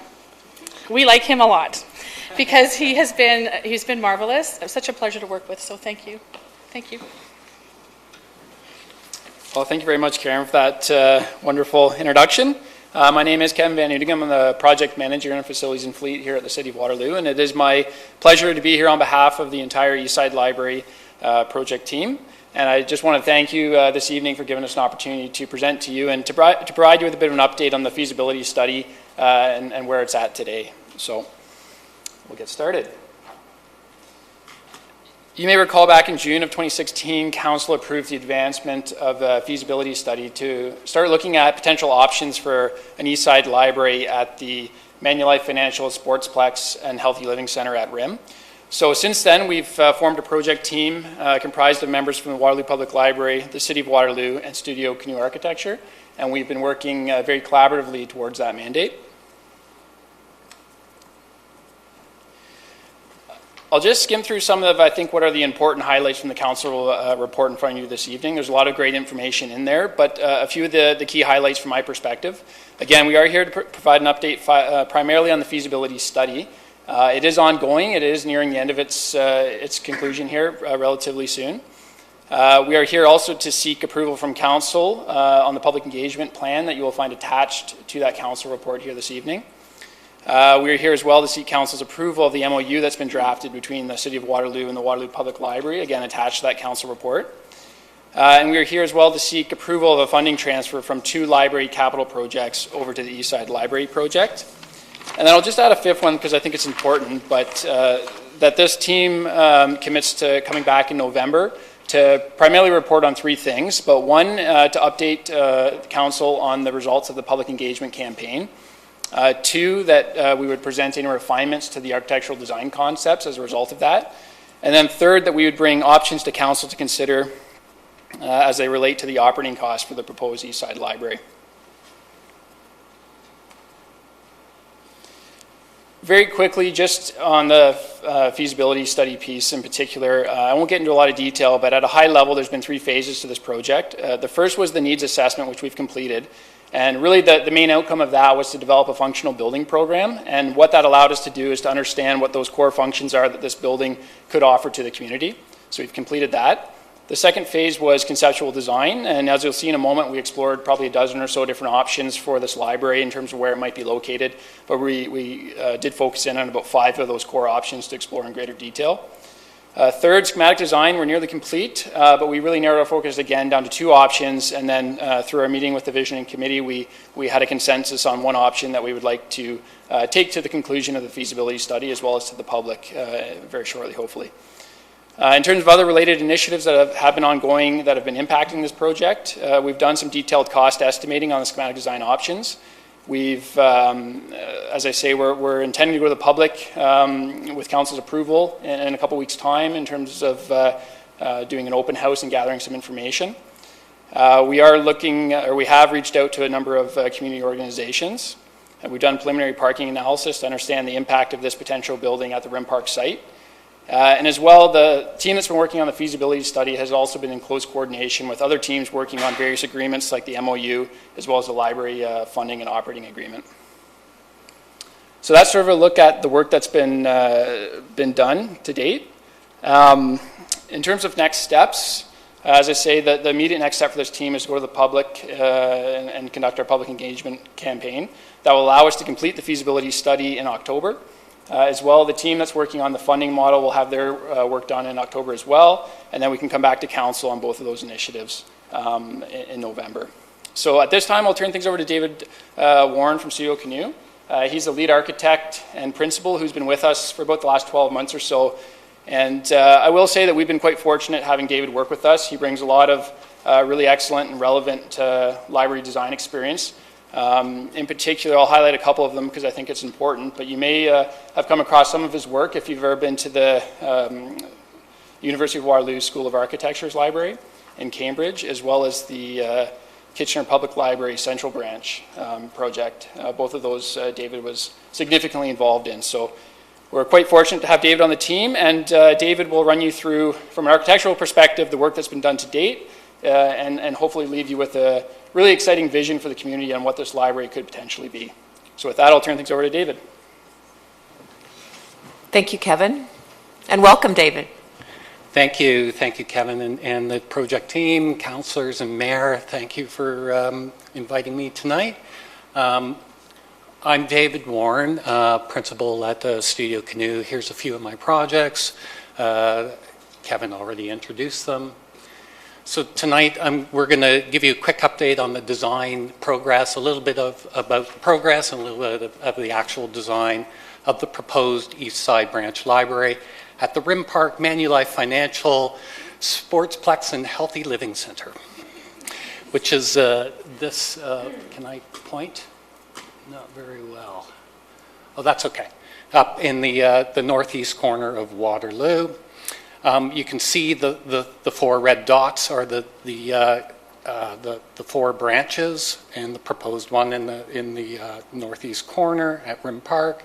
We like him a lot because he's been marvelous. It was such a pleasure to work with, so thank you. Thank you. Well, thank you very much, Karen, for that wonderful introduction. My name is Kevin Van Udigam. I'm the project manager in facilities and fleet here at the City of Waterloo, and it is my pleasure to be here on behalf of the entire Eastside Library project team. And I just want to thank you this evening for giving us an opportunity to present to you and to provide you with a bit of an update on the feasibility study and where it's at today. So we'll get started. You may recall back in June of 2016, Council approved the advancement of a feasibility study to start looking at potential options for an Eastside Library at the Manulife Financial Sportsplex and Healthy Living Centre at RIM. So since then, we've formed a project team comprised of members from the Waterloo Public Library, the City of Waterloo, and Studio Canoe Architecture, and we've been working very collaboratively towards that mandate. I'll just skim through some of, I think, what are the important highlights from the council report in front of you this evening. There's a lot of great information in there, but a few of the key highlights from my perspective. Again, we are here to provide an update primarily on the feasibility study. It is ongoing. It is nearing the end of its conclusion here relatively soon. We are here also to seek approval from council on the public engagement plan that you will find attached to that council report here this evening. We are here as well to seek council's approval of the MOU that's been drafted between the City of Waterloo and the Waterloo Public Library, again attached to that council report. And we are here as well to seek approval of a funding transfer from 2 library capital projects over to the Eastside Library project. And then I'll just add a 5th one because I think it's important, but that this team commits to coming back in November to primarily report on 3 things, but 1, to update council on the results of the public engagement campaign. 2, that we would present any refinements to the architectural design concepts as a result of that. And then 3rd, that we would bring options to council to consider as they relate to the operating costs for the proposed Eastside Library. Very quickly, just on the feasibility study piece in particular, I won't get into a lot of detail, but at a high level, there's been 3 phases to this project. The first was the needs assessment, which we've completed. And really the main outcome of that was to develop a functional building program. And what that allowed us to do is to understand what those core functions are that this building could offer to the community. So we've completed that. The second phase was conceptual design. And as you'll see in a moment, we explored probably a dozen or so different options for this library in terms of where it might be located. But we did focus in on about 5 of those core options to explore in greater detail. 3rd, schematic design, we're nearly complete, but we really narrowed our focus again down to 2 options, and then through our meeting with the visioning committee, we had a consensus on 1 option that we would like to take to the conclusion of the feasibility study, as well as to the public very shortly, hopefully. In terms of other related initiatives that have been ongoing that have been impacting this project, we've done some detailed cost estimating on the schematic design options. We've, as I say, we're intending to go to the public with council's approval in a couple weeks' time in terms of doing an open house and gathering some information. We are looking, or we have reached out to a number of community organizations. We've done preliminary parking analysis to understand the impact of this potential building at the Rim Park site. And as well, the team that's been working on the feasibility study has also been in close coordination with other teams working on various agreements like the MOU, as well as the library funding and operating agreement. So that's sort of a look at the work that's been done to date. In terms of next steps, as I say, the immediate next step for this team is to go to the public and conduct our public engagement campaign. That will allow us to complete the feasibility study in October. As well, the team that's working on the funding model will have their work done in October as well, and then we can come back to council on both of those initiatives in November. So at this time, I'll turn things over to David Warren from Studio Canoe. He's the lead architect and principal who's been with us for about the last 12 months or so. And I will say that we've been quite fortunate having David work with us. He brings a lot of really excellent and relevant library design experience. In particular, I'll highlight a couple of them because I think it's important, but you may have come across some of his work if you've ever been to the University of Waterloo School of Architecture's library in Cambridge, as well as the Kitchener Public Library Central Branch project. Both of those David was significantly involved in. So we're quite fortunate to have David on the team, and David will run you through, from an architectural perspective, the work that's been done to date, and hopefully leave you with a really exciting vision for the community on what this library could potentially be. So with that, I'll turn things over to David. Thank you, Kevin. And welcome, David. Thank you, Kevin, and the project team, councillors, and mayor. Thank you for inviting me tonight. I'm David Warren, principal at the Studio Canoe. Here's a few of my projects. Kevin already introduced them. So tonight we're going to give you a quick update on the design progress, a little bit about the progress and a little bit of the actual design of the proposed East Side Branch Library at the Rim Park Manulife Financial Sportsplex and Healthy Living Center, which is this, can I point? Not very well. Oh, that's okay. Up in the northeast corner of Waterloo. You can see the four red dots are the four branches, and the proposed one in the northeast corner at Rim Park,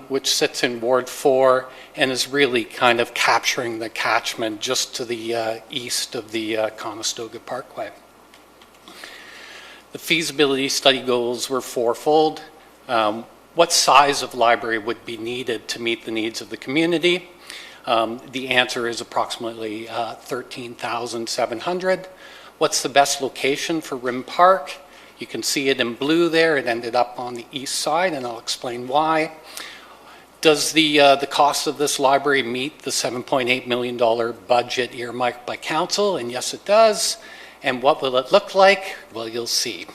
which sits in Ward 4 and is really kind of capturing the catchment just to the east of the Conestoga Parkway. The feasibility study goals were fourfold. What size of library would be needed to meet the needs of the community? The answer is approximately 13,700. What's the best location for Rim Park? You can see it in blue there. It ended up on the east side, and I'll explain why. Does the cost of this library meet the $7.8 million budget earmarked by council? And yes, it does. And what will it look like? Well, you'll see.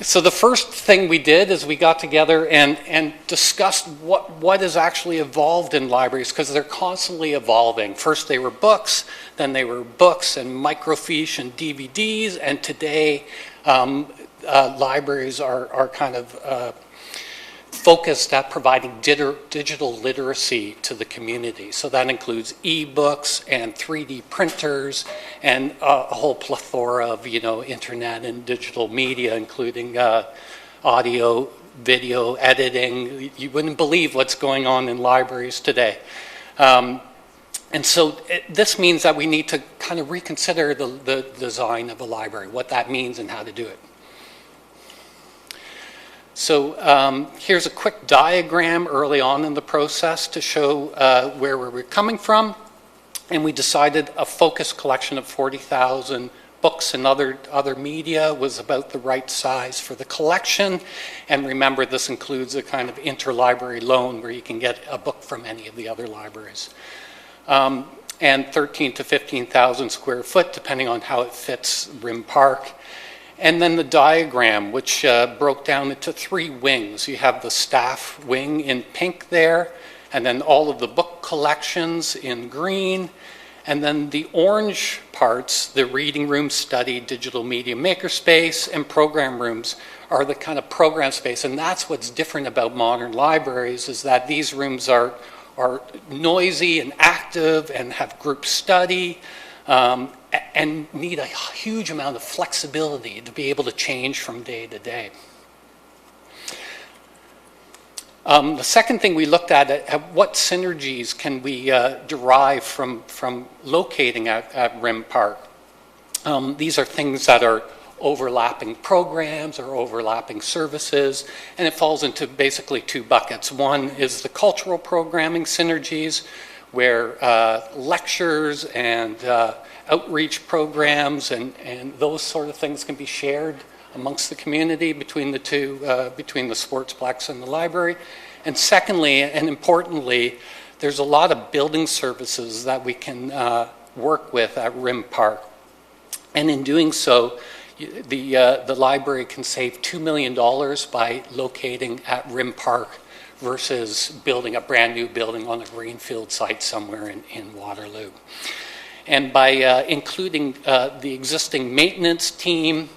So the first thing we did is we got together and discussed what is actually evolved in libraries, because they're constantly evolving. First they were books, then they were books and microfiche and DVDs, and today libraries are kind of focused at providing digital literacy to the community. So that includes e-books and 3D printers and a whole plethora of, internet and digital media, including audio, video, editing. You wouldn't believe what's going on in libraries today. And so this means that we need to kind of reconsider the design of a library, what that means and how to do it. So here's a quick diagram early on in the process to show where we were coming from. And we decided a focused collection of 40,000 books and other media was about the right size for the collection. And remember, this includes a kind of interlibrary loan where you can get a book from any of the other libraries. And 13 to 15,000 square foot, depending on how it fits Rim Park. And then the diagram, which broke down into three wings. You have the staff wing in pink there, and then all of the book collections in green, and then the orange parts, the reading room, study, digital media makerspace, and program rooms are the kind of program space. And that's what's different about modern libraries, is that these rooms are noisy and active and have group study, and need a huge amount of flexibility to be able to change from day to day. The second thing we looked at what synergies can we derive from locating at Rim Park. These are things that are overlapping programs or overlapping services, and it falls into basically two buckets. One is the cultural programming synergies, where lectures and outreach programs and those sort of things can be shared amongst the community between the two, between the Sportsplex and the library. And secondly, and importantly, there's a lot of building services that we can work with at Rim Park. And in doing so, the library can save $2 million by locating at Rim Park versus building a brand new building on a greenfield site somewhere in Waterloo. And by including the existing maintenance team,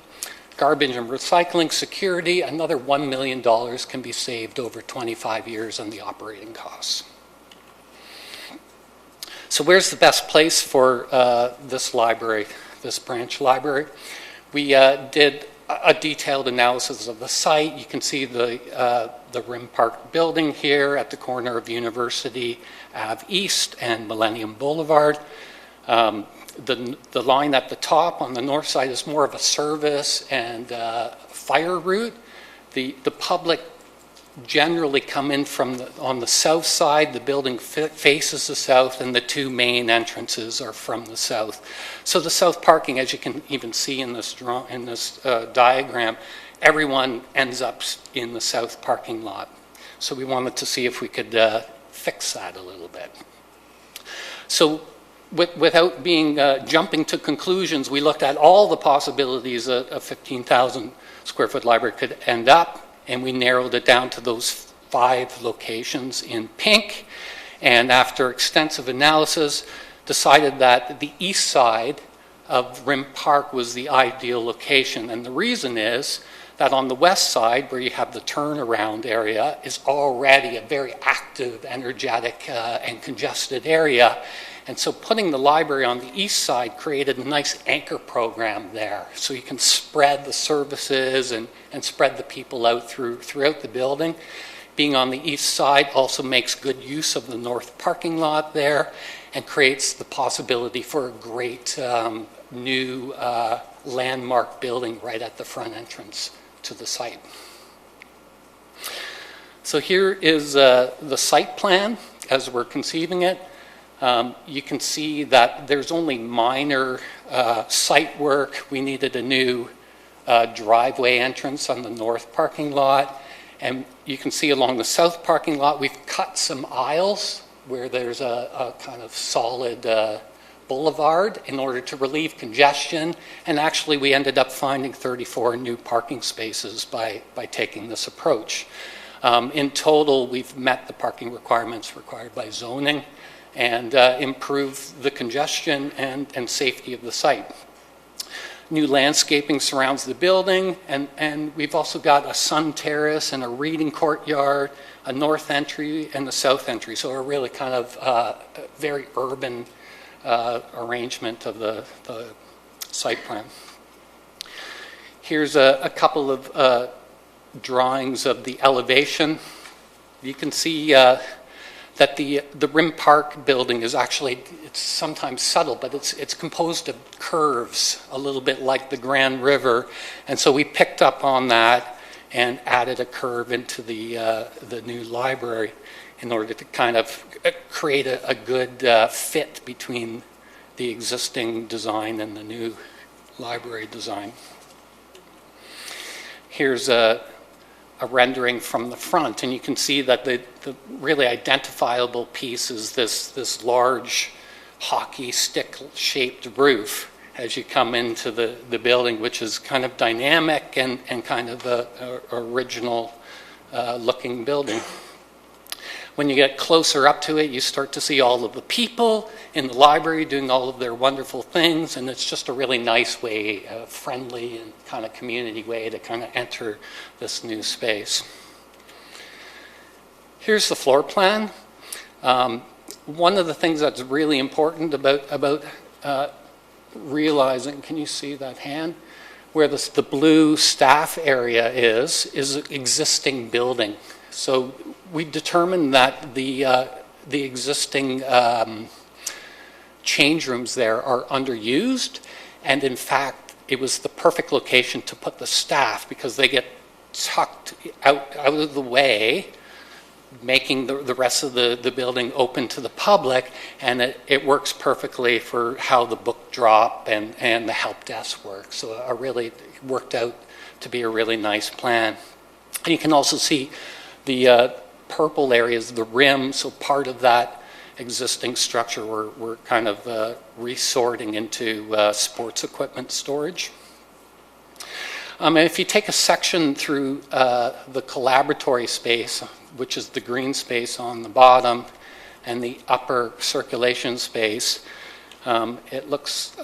garbage and recycling, security, another $1 million can be saved over 25 years on the operating costs. So where's the best place for this library, this branch library? We did a detailed analysis of the site. You can see the Rim Park building here at the corner of University Ave East and Millennium Boulevard. The line at the top on the north side is more of a service and fire route. The public generally come in on the south side. The building faces the south, and the two main entrances are from the south. So the south parking, as you can even see in this diagram, everyone ends up in the south parking lot. So we wanted to see if we could fix that a little bit. So without jumping to conclusions, we looked at all the possibilities a 15,000 square foot library could end up, and we narrowed it down to those 5 locations in pink. And after extensive analysis, decided that the east side of Rim Park was the ideal location. And the reason is that on the west side, where you have the turnaround area, is already a very active, energetic, and congested area. And so putting the library on the east side created a nice anchor program there. So you can spread the services and spread the people out throughout the building. Being on the east side also makes good use of the north parking lot there and creates the possibility for a great new landmark building right at the front entrance to the site. So here is the site plan as we're conceiving it. You can see that there's only minor site work. We needed a new driveway entrance on the north parking lot. And you can see along the south parking lot, we've cut some aisles where there's a kind of solid boulevard in order to relieve congestion. And actually, we ended up finding 34 new parking spaces by taking this approach. In total, we've met the parking requirements required by zoning and improve the congestion and safety of the site. New landscaping surrounds the building, and we've also got a sun terrace and a reading courtyard, a north entry and a south entry. So a really kind of very urban arrangement of the site plan. Here's a couple of drawings of the elevation. You can see that the Rim Park building is actually, it's sometimes subtle, but it's composed of curves, a little bit like the Grand River. And so we picked up on that and added a curve into the new library in order to kind of create a good fit between the existing design and the new library design. Here's a rendering from the front, and you can see that the really identifiable piece is this large hockey stick-shaped roof as you come into the building, which is kind of dynamic and kind of a original looking building. When you get closer up to it, you start to see all of the people in the library doing all of their wonderful things, and it's just a really nice way, a friendly and kind of community way to kind of enter this new space. Here's the floor plan. One of the things that's really important about realizing, can you see that hand? Where the blue staff area is existing building. So we determined that the existing change rooms there are underused, and in fact, it was the perfect location to put the staff because they get tucked out of the way, making the rest of the building open to the public, and it works perfectly for how the book drop and the help desk work. So it really worked out to be a really nice plan. And you can also see the purple areas, the rim, so part of that existing structure we're kind of resorting into sports equipment storage. And if you take a section through the collaboratory space, which is the green space on the bottom, and the upper circulation space, it looks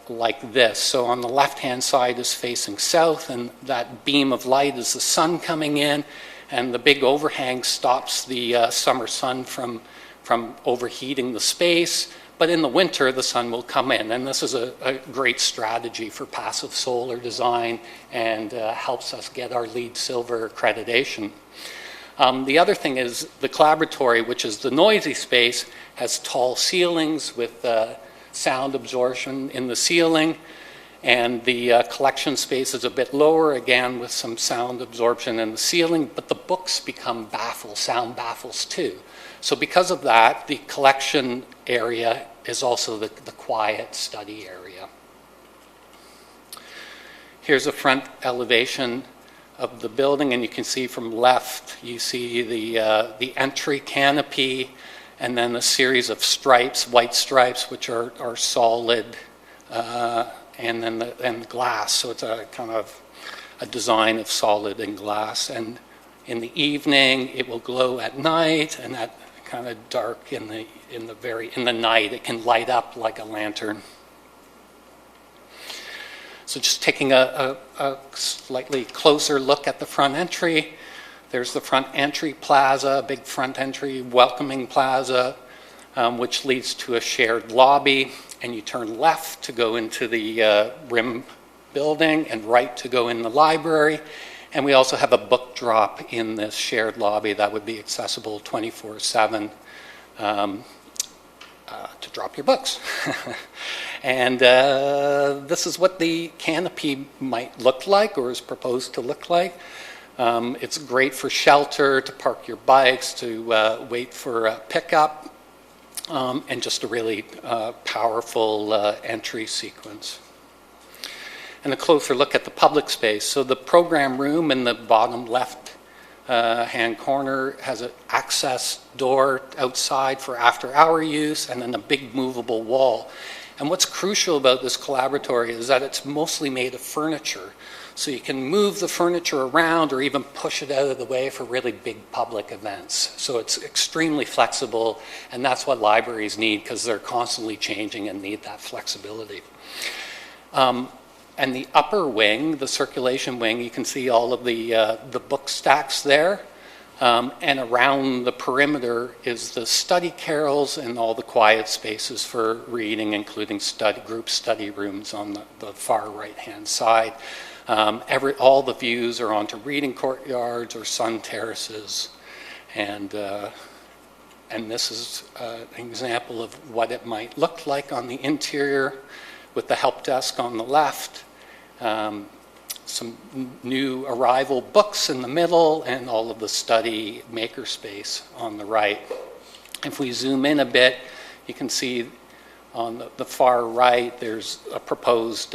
like this. So on the left-hand side is facing south, and that beam of light is the sun coming in, and the big overhang stops the summer sun from overheating the space. But in the winter, the sun will come in, and this is a great strategy for passive solar design and helps us get our LEED Silver accreditation. The other thing is the collaboratory, which is the noisy space, has tall ceilings with sound absorption in the ceiling, and the collection space is a bit lower, again with some sound absorption in the ceiling, but the books become baffles, sound baffles too. So because of that, the collection area is also the quiet study area. Here's a front elevation of the building, and you can see from left, you see the entry canopy, and then a series of stripes, white stripes, which are solid, and then the glass. So it's a kind of a design of solid and glass. And in the evening, it will glow at night, and at kind of dark in the night, it can light up like a lantern. So just taking a slightly closer look at the front entry, there's the front entry plaza, big front entry welcoming plaza, which leads to a shared lobby, and you turn left to go into the RIM building and right to go in the library. And we also have a book drop in this shared lobby that would be accessible 24/7 to drop your books. And this is what the canopy might look like, or is proposed to look like. It's great for shelter, to park your bikes, to wait for a pickup, and just a really powerful entry sequence. And a closer look at the public space. So the program room in the bottom left hand corner has an access door outside for after-hour use, and then a big movable wall. And what's crucial about this collaboratory is that it's mostly made of furniture. So you can move the furniture around or even push it out of the way for really big public events. So it's extremely flexible, and that's what libraries need, because they're constantly changing and need that flexibility. And the upper wing, the circulation wing, you can see all of the book stacks there. And around the perimeter is the study carrels and all the quiet spaces for reading, including group study rooms on the far right-hand side. All the views are onto reading courtyards or sun terraces. And this is an example of what it might look like on the interior, with the help desk on the left. Some new arrival books in the middle, and all of the study makerspace on the right. If we zoom in a bit, you can see on the far right there's a proposed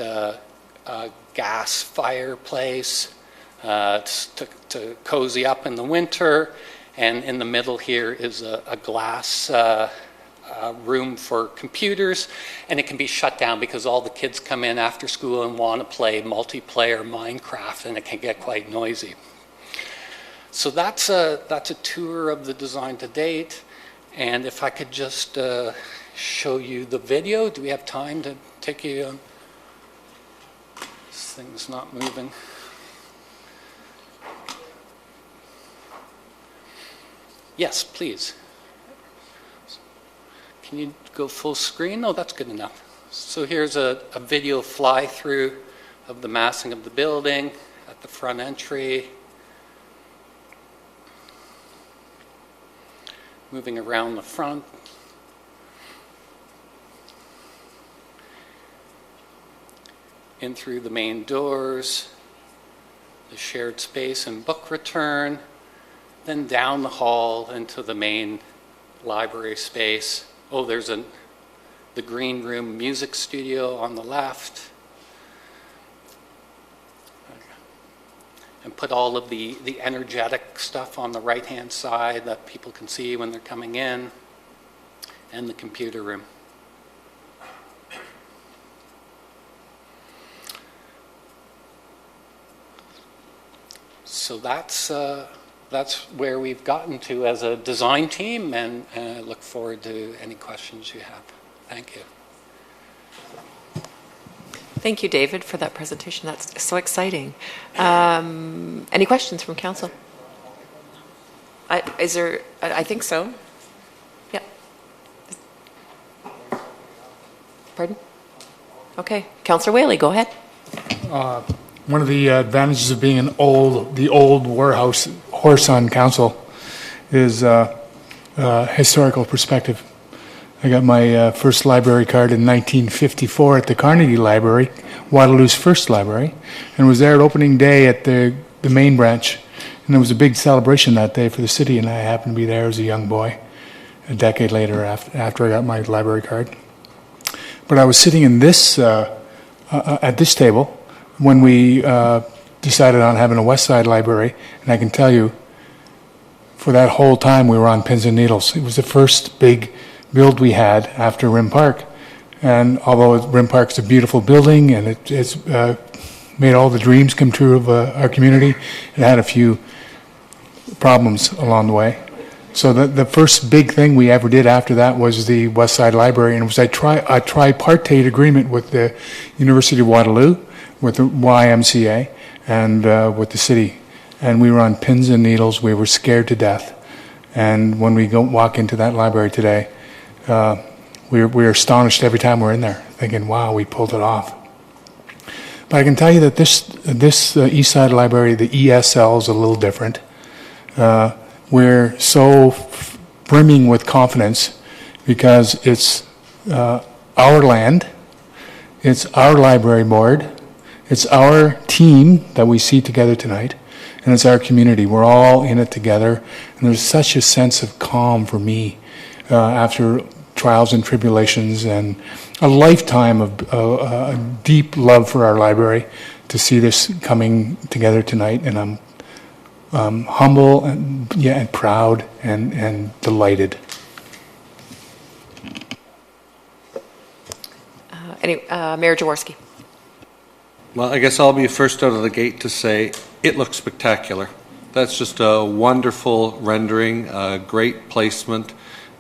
gas fireplace to cozy up in the winter, and in the middle here is a glass room for computers, and it can be shut down because all the kids come in after school and want to play multiplayer Minecraft, and it can get quite noisy. So that's a tour of the design to date, and if I could just show you the video. Do we have time to take you on? This thing's not moving. Yes, please. Can you go full screen? No, that's good enough. So here's a video fly-through of the massing of the building at the front entry. Moving around the front. In through the main doors, the shared space and book return, then down the hall into the main library space. Oh, there's the green room music studio on the left. And put all of the energetic stuff on the right-hand side that people can see when they're coming in, and the computer room. So that's where we've gotten to as a design team, and I look forward to any questions you have. Thank you. Thank you, David, for that presentation. That's so exciting. Any questions from council? I think so. Yeah. Pardon? Okay. Councillor Whaley, go ahead. One of the advantages of being the old warehouse horse on council is historical perspective. I got my first library card in 1954 at the Carnegie Library, Waterloo's first library, and was there at opening day at the main branch. And there was a big celebration that day for the city, and I happened to be there as a young boy, a decade later after I got my library card. But I was sitting in this at this table when we decided on having a West Side library, and I can tell you, for that whole time we were on pins and needles. It was the first big build we had after Rim Park, and although Rim Park's a beautiful building and it's made all the dreams come true of our community, it had a few problems along the way. So the first big thing we ever did after that was the West Side Library, and it was a tripartite agreement with the University of Waterloo, with the YMCA, and with the city. And we were on pins and needles. We were scared to death. And when we walk into that library today, we're astonished every time we're in there, thinking, wow, we pulled it off. But I can tell you that this East Side Library, the ESL, is a little different. We're so brimming with confidence because it's our land, it's our library board, it's our team that we see together tonight, and it's our community. We're all in it together, and there's such a sense of calm for me after trials and tribulations and a lifetime of a deep love for our library to see this coming together tonight, and I'm humble and proud and delighted. Mayor Jaworski. Well, I guess I'll be first out of the gate to say it looks spectacular. That's just a wonderful rendering, great placement.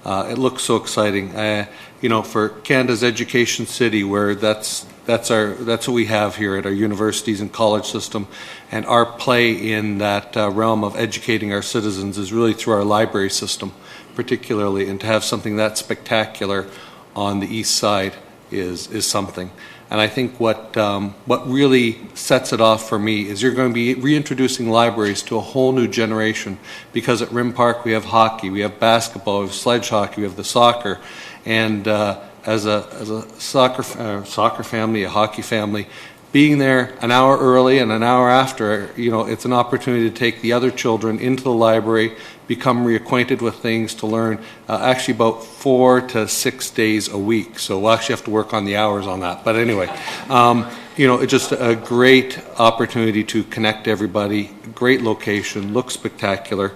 It looks so exciting. For Canada's education city, where that's what we have here at our universities and college system, and our play in that realm of educating our citizens is really through our library system, particularly, and to have something that spectacular on the east side is something. And I think what really sets it off for me is you're going to be reintroducing libraries to a whole new generation, because at Rim Park we have hockey, we have basketball, we have sledge hockey, we have the soccer, and as a soccer family, a hockey family, being there an hour early and an hour after, it's an opportunity to take the other children into the library, become reacquainted with things, to learn actually about 4 to 6 days a week. So we'll actually have to work on the hours on that. But anyway, it's just a great opportunity to connect everybody. Great location, looks spectacular.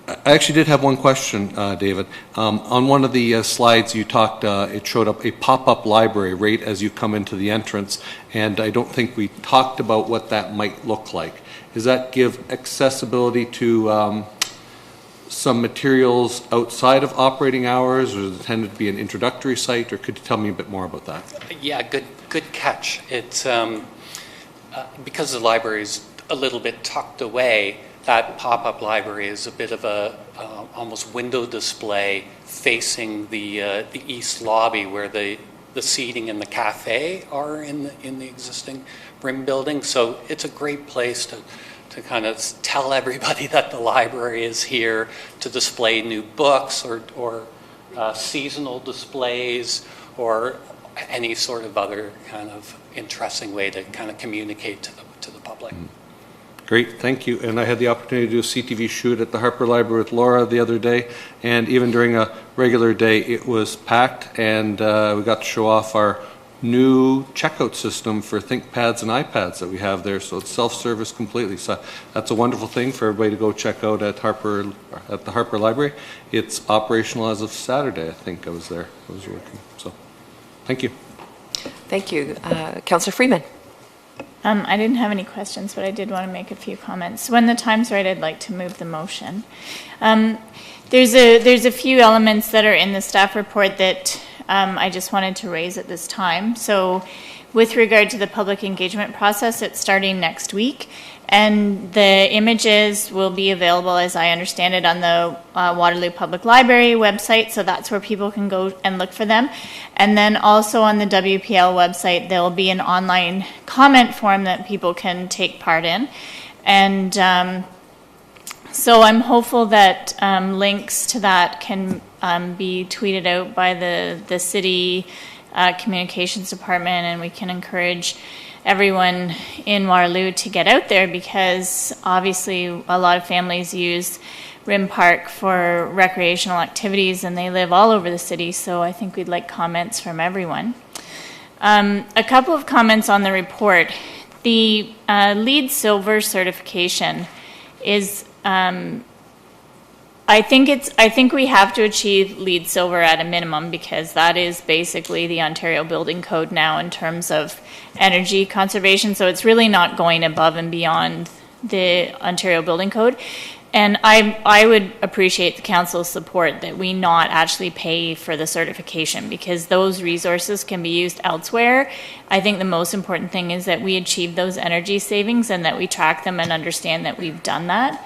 I actually did have one question, David. On one of the slides you talked, it showed up a pop-up library right as you come into the entrance, and I don't think we talked about what that might look like. Does that give accessibility to some materials outside of operating hours, or is it intended to be an introductory site, or could you tell me a bit more about that? Yeah, good catch. It's because the library is a little bit tucked away. That pop-up library is a bit of a almost window display facing the east lobby, where the seating and the cafe are in the existing Rim building. So it's a great place to kind of tell everybody that the library is here, to display new books or seasonal displays, or any sort of other kind of interesting way to kind of communicate to the public. Great, thank you. And I had the opportunity to do a CTV shoot at the Harper Library with Laura the other day, and even during a regular day it was packed, and we got to show off our new checkout system for ThinkPads and iPads that we have there, so it's self-service completely. So that's a wonderful thing for everybody to go check out at the Harper Library. It's operational as of Saturday, I think I was there. I was working. So thank you. Thank you. Councillor Freeman. I didn't have any questions, but I did want to make a few comments. When the time's right, I'd like to move the motion. There's a few elements that are in the staff report that I just wanted to raise at this time. So with regard to the public engagement process, it's starting next week, And the images will be available, as I understand it, on the Waterloo Public Library website, so that's where people can go and look for them. And then also on the WPL website, there will be an online comment form that people can take part in. And so I'm hopeful that links to that can be tweeted out by the city communications department, and we can encourage everyone in Waterloo to get out there, because obviously a lot of families use Rim Park for recreational activities and they live all over the city, so I think we'd like comments from everyone. A couple of comments on the report. The LEED Silver certification is I think we have to achieve LEED Silver at a minimum, because that is basically the Ontario Building Code now in terms of energy conservation. So it's really not going above and beyond the Ontario Building Code. And I would appreciate the council's support that we not actually pay for the certification, because those resources can be used elsewhere. I think the most important thing is that we achieve those energy savings and that we track them and understand that we've done that.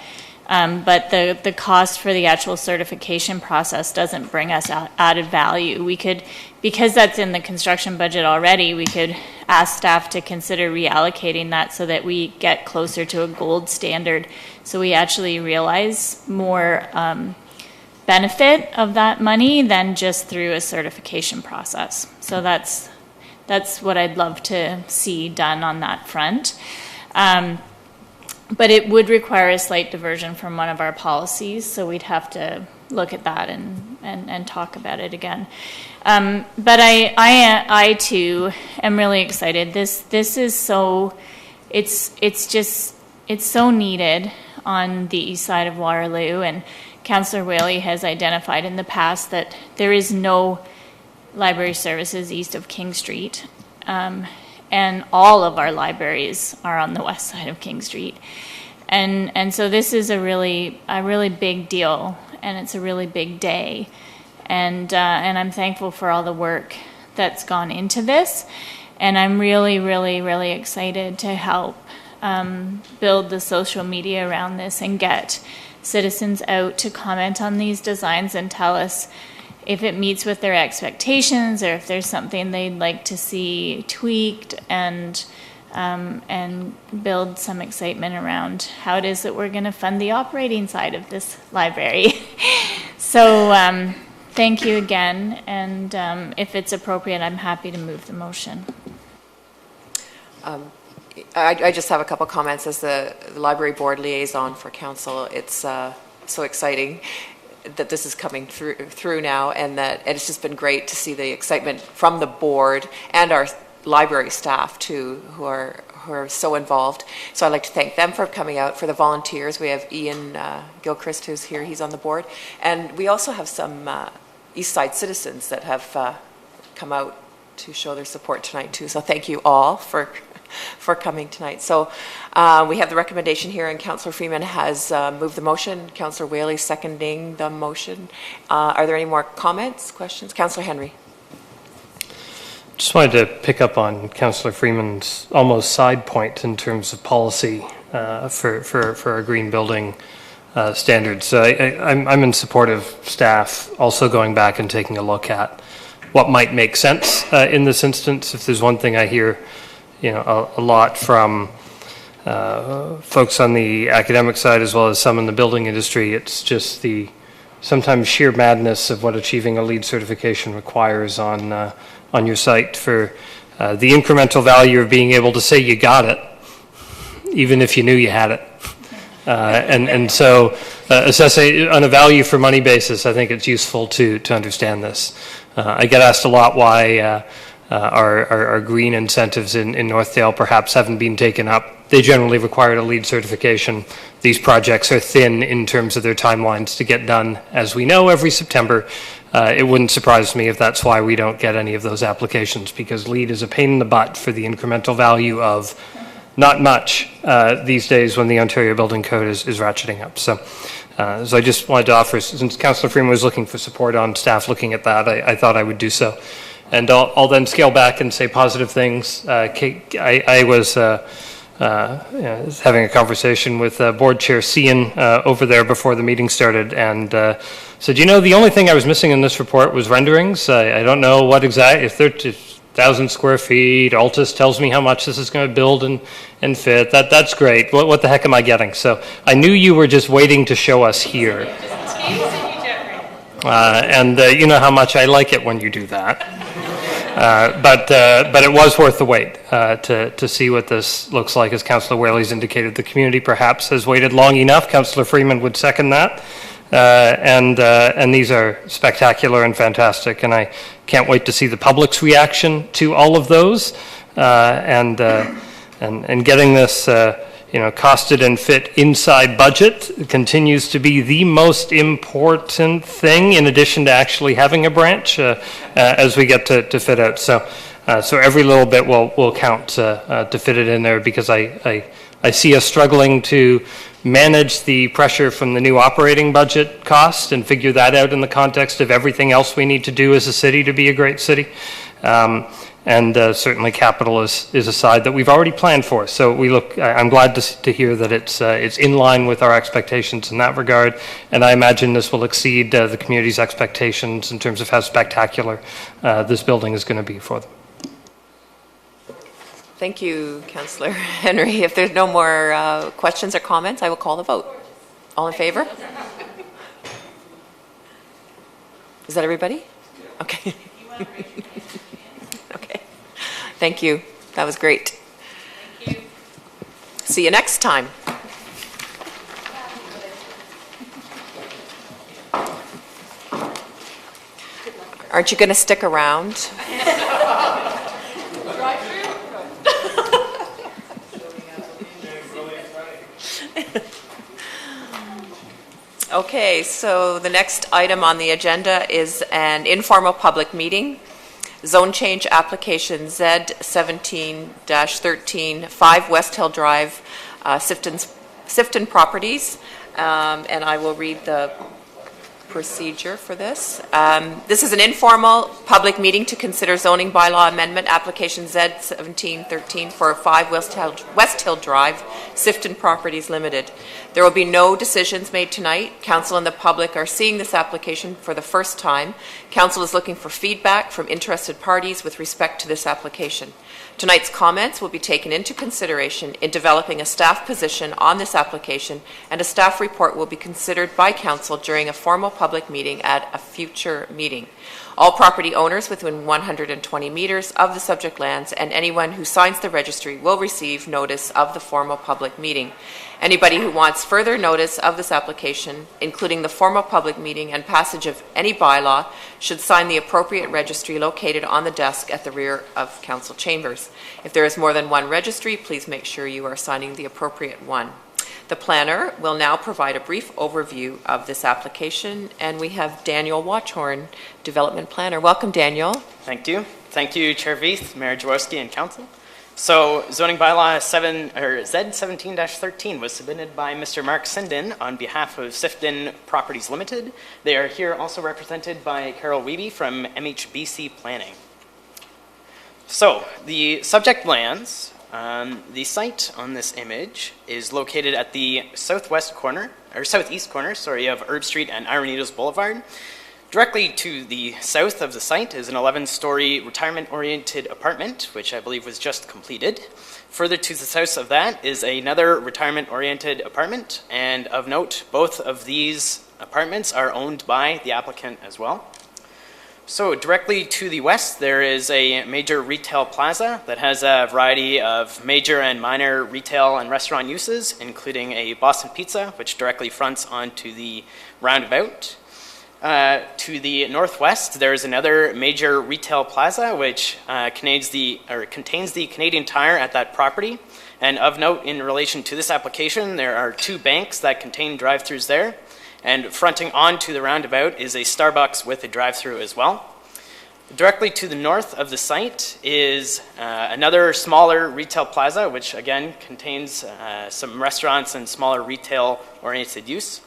But the cost for the actual certification process doesn't bring us added value. We could, because that's in the construction budget already, we could ask staff to consider reallocating that so that we get closer to a gold standard, so we actually realize more benefit of that money than just through a certification process. So that's what I'd love to see done on that front. But it would require a slight diversion from one of our policies, so we'd have to look at that and talk about it again. But I too am really excited. This is so, it's so needed on the east side of Waterloo, and Councillor Whaley has identified in the past that there is no library services east of King Street. And all of our libraries are on the west side of King Street. And so this is a really big deal, and it's a really big day. And I'm thankful for all the work that's gone into this. And I'm really, really, really excited to help build the social media around this and get citizens out to comment on these designs and tell us if it meets with their expectations, or if there's something they'd like to see tweaked, and build some excitement around how it is that we're going to fund the operating side of this library. So thank you again, and if it's appropriate, I'm happy to move the motion. I just have a couple comments as the library board liaison for council. It's so exciting that this is coming through now, and it's just been great to see the excitement from the board and our library staff too, who are so involved. So I'd like to thank them for coming out. For the volunteers, we have Ian Gilchrist, who's here. He's on the board, and we also have some East Side citizens that have come out to show their support tonight too. So thank you all for coming tonight. So we have the recommendation here, and Councillor Freeman has moved the motion. Councillor Whaley seconding the motion. Are there any more comments, questions? Councillor Henry. Just wanted to pick up on Councillor Freeman's almost side point in terms of policy for our green building standards. I'm in support of staff also going back and taking a look at what might make sense in this instance. If there's one thing I hear, a lot from folks on the academic side as well as some in the building industry, it's just the sometimes sheer madness of what achieving a LEED certification requires on your site for the incremental value of being able to say you got it, even if you knew you had it. And so assessing on a value for money basis, I think it's useful to understand this. I get asked a lot why our green incentives in Northdale perhaps haven't been taken up. They generally require a LEED certification. These projects are thin in terms of their timelines to get done, as we know, every September. It wouldn't surprise me if that's why we don't get any of those applications, because LEED is a pain in the butt for the incremental value of not much these days when the Ontario Building Code is ratcheting up. So I just wanted to offer, since Councillor Freeman was looking for support on staff looking at that, I thought I would do so. And I'll then scale back and say positive things. I was was having a conversation with Board Chair Cian over there before the meeting started, and said, you know, the only thing I was missing in this report was renderings. I don't know what exact, if they're 1,000 square feet, Altus tells me how much this is going to build and fit. That's great. What the heck am I getting? So I knew you were just waiting to show us here. You know how much I like it when you do that. But it was worth the wait to see what this looks like. As Councillor Whaley's indicated, the community perhaps has waited long enough. Councillor Freeman would second that. And these are spectacular and fantastic, and I can't wait to see the public's reaction to all of those, and getting this costed and fit inside budget continues to be the most important thing, in addition to actually having a branch as we get to fit out. So every little bit will count to fit it in there, because I see us struggling to manage the pressure from the new operating budget cost and figure that out in the context of everything else we need to do as a city to be a great city. Certainly capital is a side that we've already planned for. So I'm glad to hear that it's in line with our expectations in that regard. And I imagine this will exceed the community's expectations in terms of how spectacular this building is going to be for them. Thank you, Councillor Henry. If there's no more questions or comments, I will call the vote. All in favor? Is that everybody? Okay. Okay. Thank you. That was great. Thank you. See you next time. Aren't you going to stick around? Okay, so the next item on the agenda is an informal public meeting. Zone change application Z17-13, 5 West Hill Drive, Sifton Properties. And I will read the procedure for this. This is an informal public meeting to consider zoning bylaw amendment application Z17-13 for 5 West Hill Drive, Sifton Properties Limited. There will be no decisions made tonight. Council and the public are seeing this application for the first time. Council is looking for feedback from interested parties with respect to this application. Tonight's comments will be taken into consideration in developing a staff position on this application, and a staff report will be considered by Council during a formal public meeting at a future meeting. All property owners within 120 meters of the subject lands and anyone who signs the registry will receive notice of the formal public meeting. Anybody who wants further notice of this application, including the formal public meeting and passage of any bylaw, should sign the appropriate registry located on the desk at the rear of Council chambers. If there is more than one registry, please make sure you are signing the appropriate one. The planner will now provide a brief overview of this application, and we have Daniel Watchorn, Development Planner. Welcome, Daniel. Thank you. Thank you, Chair Veith, Mayor Jaworski, and Council. So, zoning bylaw Z17-13 was submitted by Mr. Mark Sinden on behalf of Sifton Properties Limited. They are here also represented by Carol Wiebe from MHBC Planning. So, the subject lands, the site on this image is located at the southeast corner of Herb Street and Ironitos Boulevard. Directly to the south of the site is an 11-story retirement-oriented apartment, which I believe was just completed. Further to the south of that is another retirement-oriented apartment, and of note, both of these apartments are owned by the applicant as well. So directly to the west, there is a major retail plaza that has a variety of major and minor retail and restaurant uses, including a Boston Pizza, which directly fronts onto the roundabout. To the northwest, there is another major retail plaza, which contains the Canadian Tire at that property. And of note, in relation to this application, there are 2 banks that contain drive-thrus there. And fronting onto the roundabout is a Starbucks with a drive-thru as well. Directly to the north of the site is another smaller retail plaza, which again contains some restaurants and smaller retail-oriented use.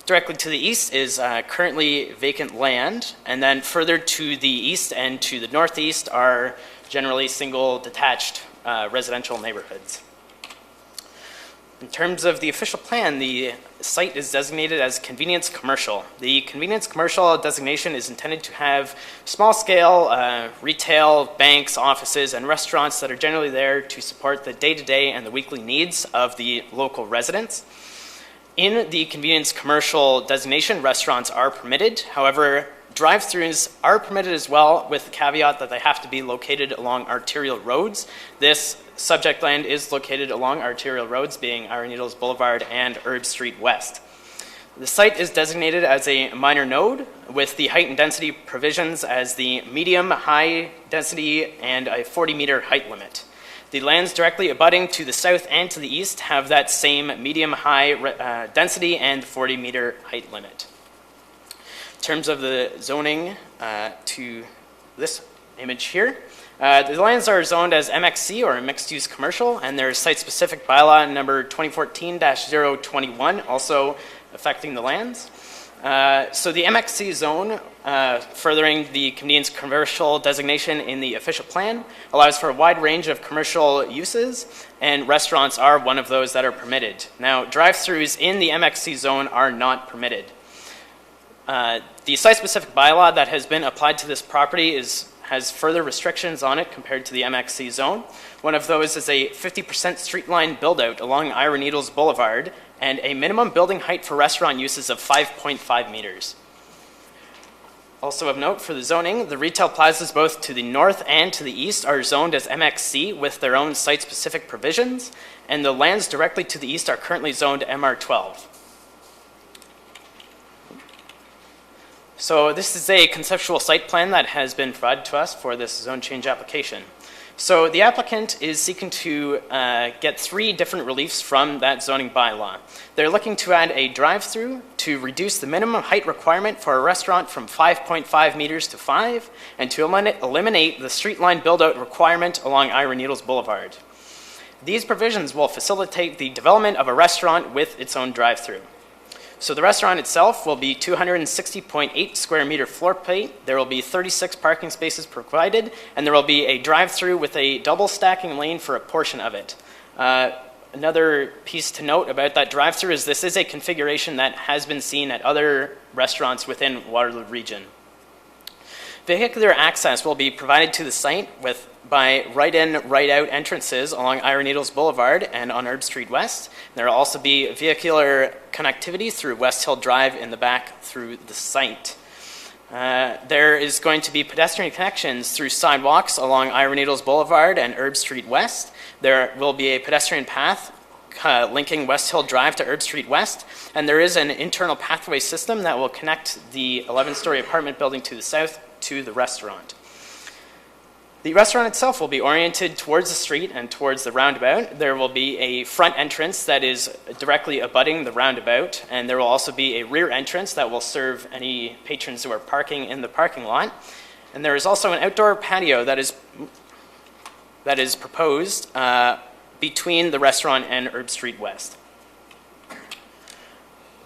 Directly to the east is currently vacant land, and then further to the east and to the northeast are generally single detached residential neighborhoods. In terms of the official plan, the site is designated as convenience commercial. The convenience commercial designation is intended to have small-scale retail, banks, offices, and restaurants that are generally there to support the day-to-day and the weekly needs of the local residents. In the convenience commercial designation, restaurants are permitted. However, drive-thrus are permitted as well, with the caveat that they have to be located along arterial roads. This subject land is located along arterial roads, being Iron Needles Boulevard and Herb Street West. The site is designated as a minor node, with the height and density provisions as the medium, high density, and a 40-meter height limit. The lands directly abutting to the south and to the east have that same medium, high density and 40-meter height limit. In terms of the zoning to this image here, the lands are zoned as MXC, or mixed-use commercial, and there's site-specific bylaw number 2014-021 also affecting the lands. So the MXC zone, furthering the convenience commercial designation in the official plan, allows for a wide range of commercial uses, and restaurants are one of those that are permitted. Now, drive-thrus in the MXC zone are not permitted. The site-specific bylaw that has been applied to this property has further restrictions on it compared to the MXC zone. One of those is a 50% street line build-out along Iron Needles Boulevard and a minimum building height for restaurant uses of 5.5 meters. Also of note for the zoning, the retail plazas both to the north and to the east are zoned as MXC with their own site-specific provisions, and the lands directly to the east are currently zoned MR12. So this is a conceptual site plan that has been provided to us for this zone change application. So the applicant is seeking to get 3 different reliefs from that zoning bylaw. They're looking to add a drive-through to reduce the minimum height requirement for a restaurant from 5.5 meters to 5, and to eliminate the street line build-out requirement along Iron Needles Boulevard. These provisions will facilitate the development of a restaurant with its own drive-through. So the restaurant itself will be 260.8 square meter floor plate. There will be 36 parking spaces provided, and there will be a drive-through with a double stacking lane for a portion of it. Another piece to note about that drive-through is this is a configuration that has been seen at other restaurants within Waterloo region. Vehicular access will be provided to the site by right-in, right-out entrances along Iron Needles Boulevard and on Herb Street West. There will also be vehicular connectivity through West Hill Drive in the back through the site. There is going to be pedestrian connections through sidewalks along Iron Needles Boulevard and Herb Street West. There will be a pedestrian path linking West Hill Drive to Herb Street West, and there is an internal pathway system that will connect the 11-story apartment building to the south to the restaurant. The restaurant itself will be oriented towards the street and towards the roundabout. There will be a front entrance that is directly abutting the roundabout, and there will also be a rear entrance that will serve any patrons who are parking in the parking lot. And there is also an outdoor patio that is proposed between the restaurant and Herb Street West.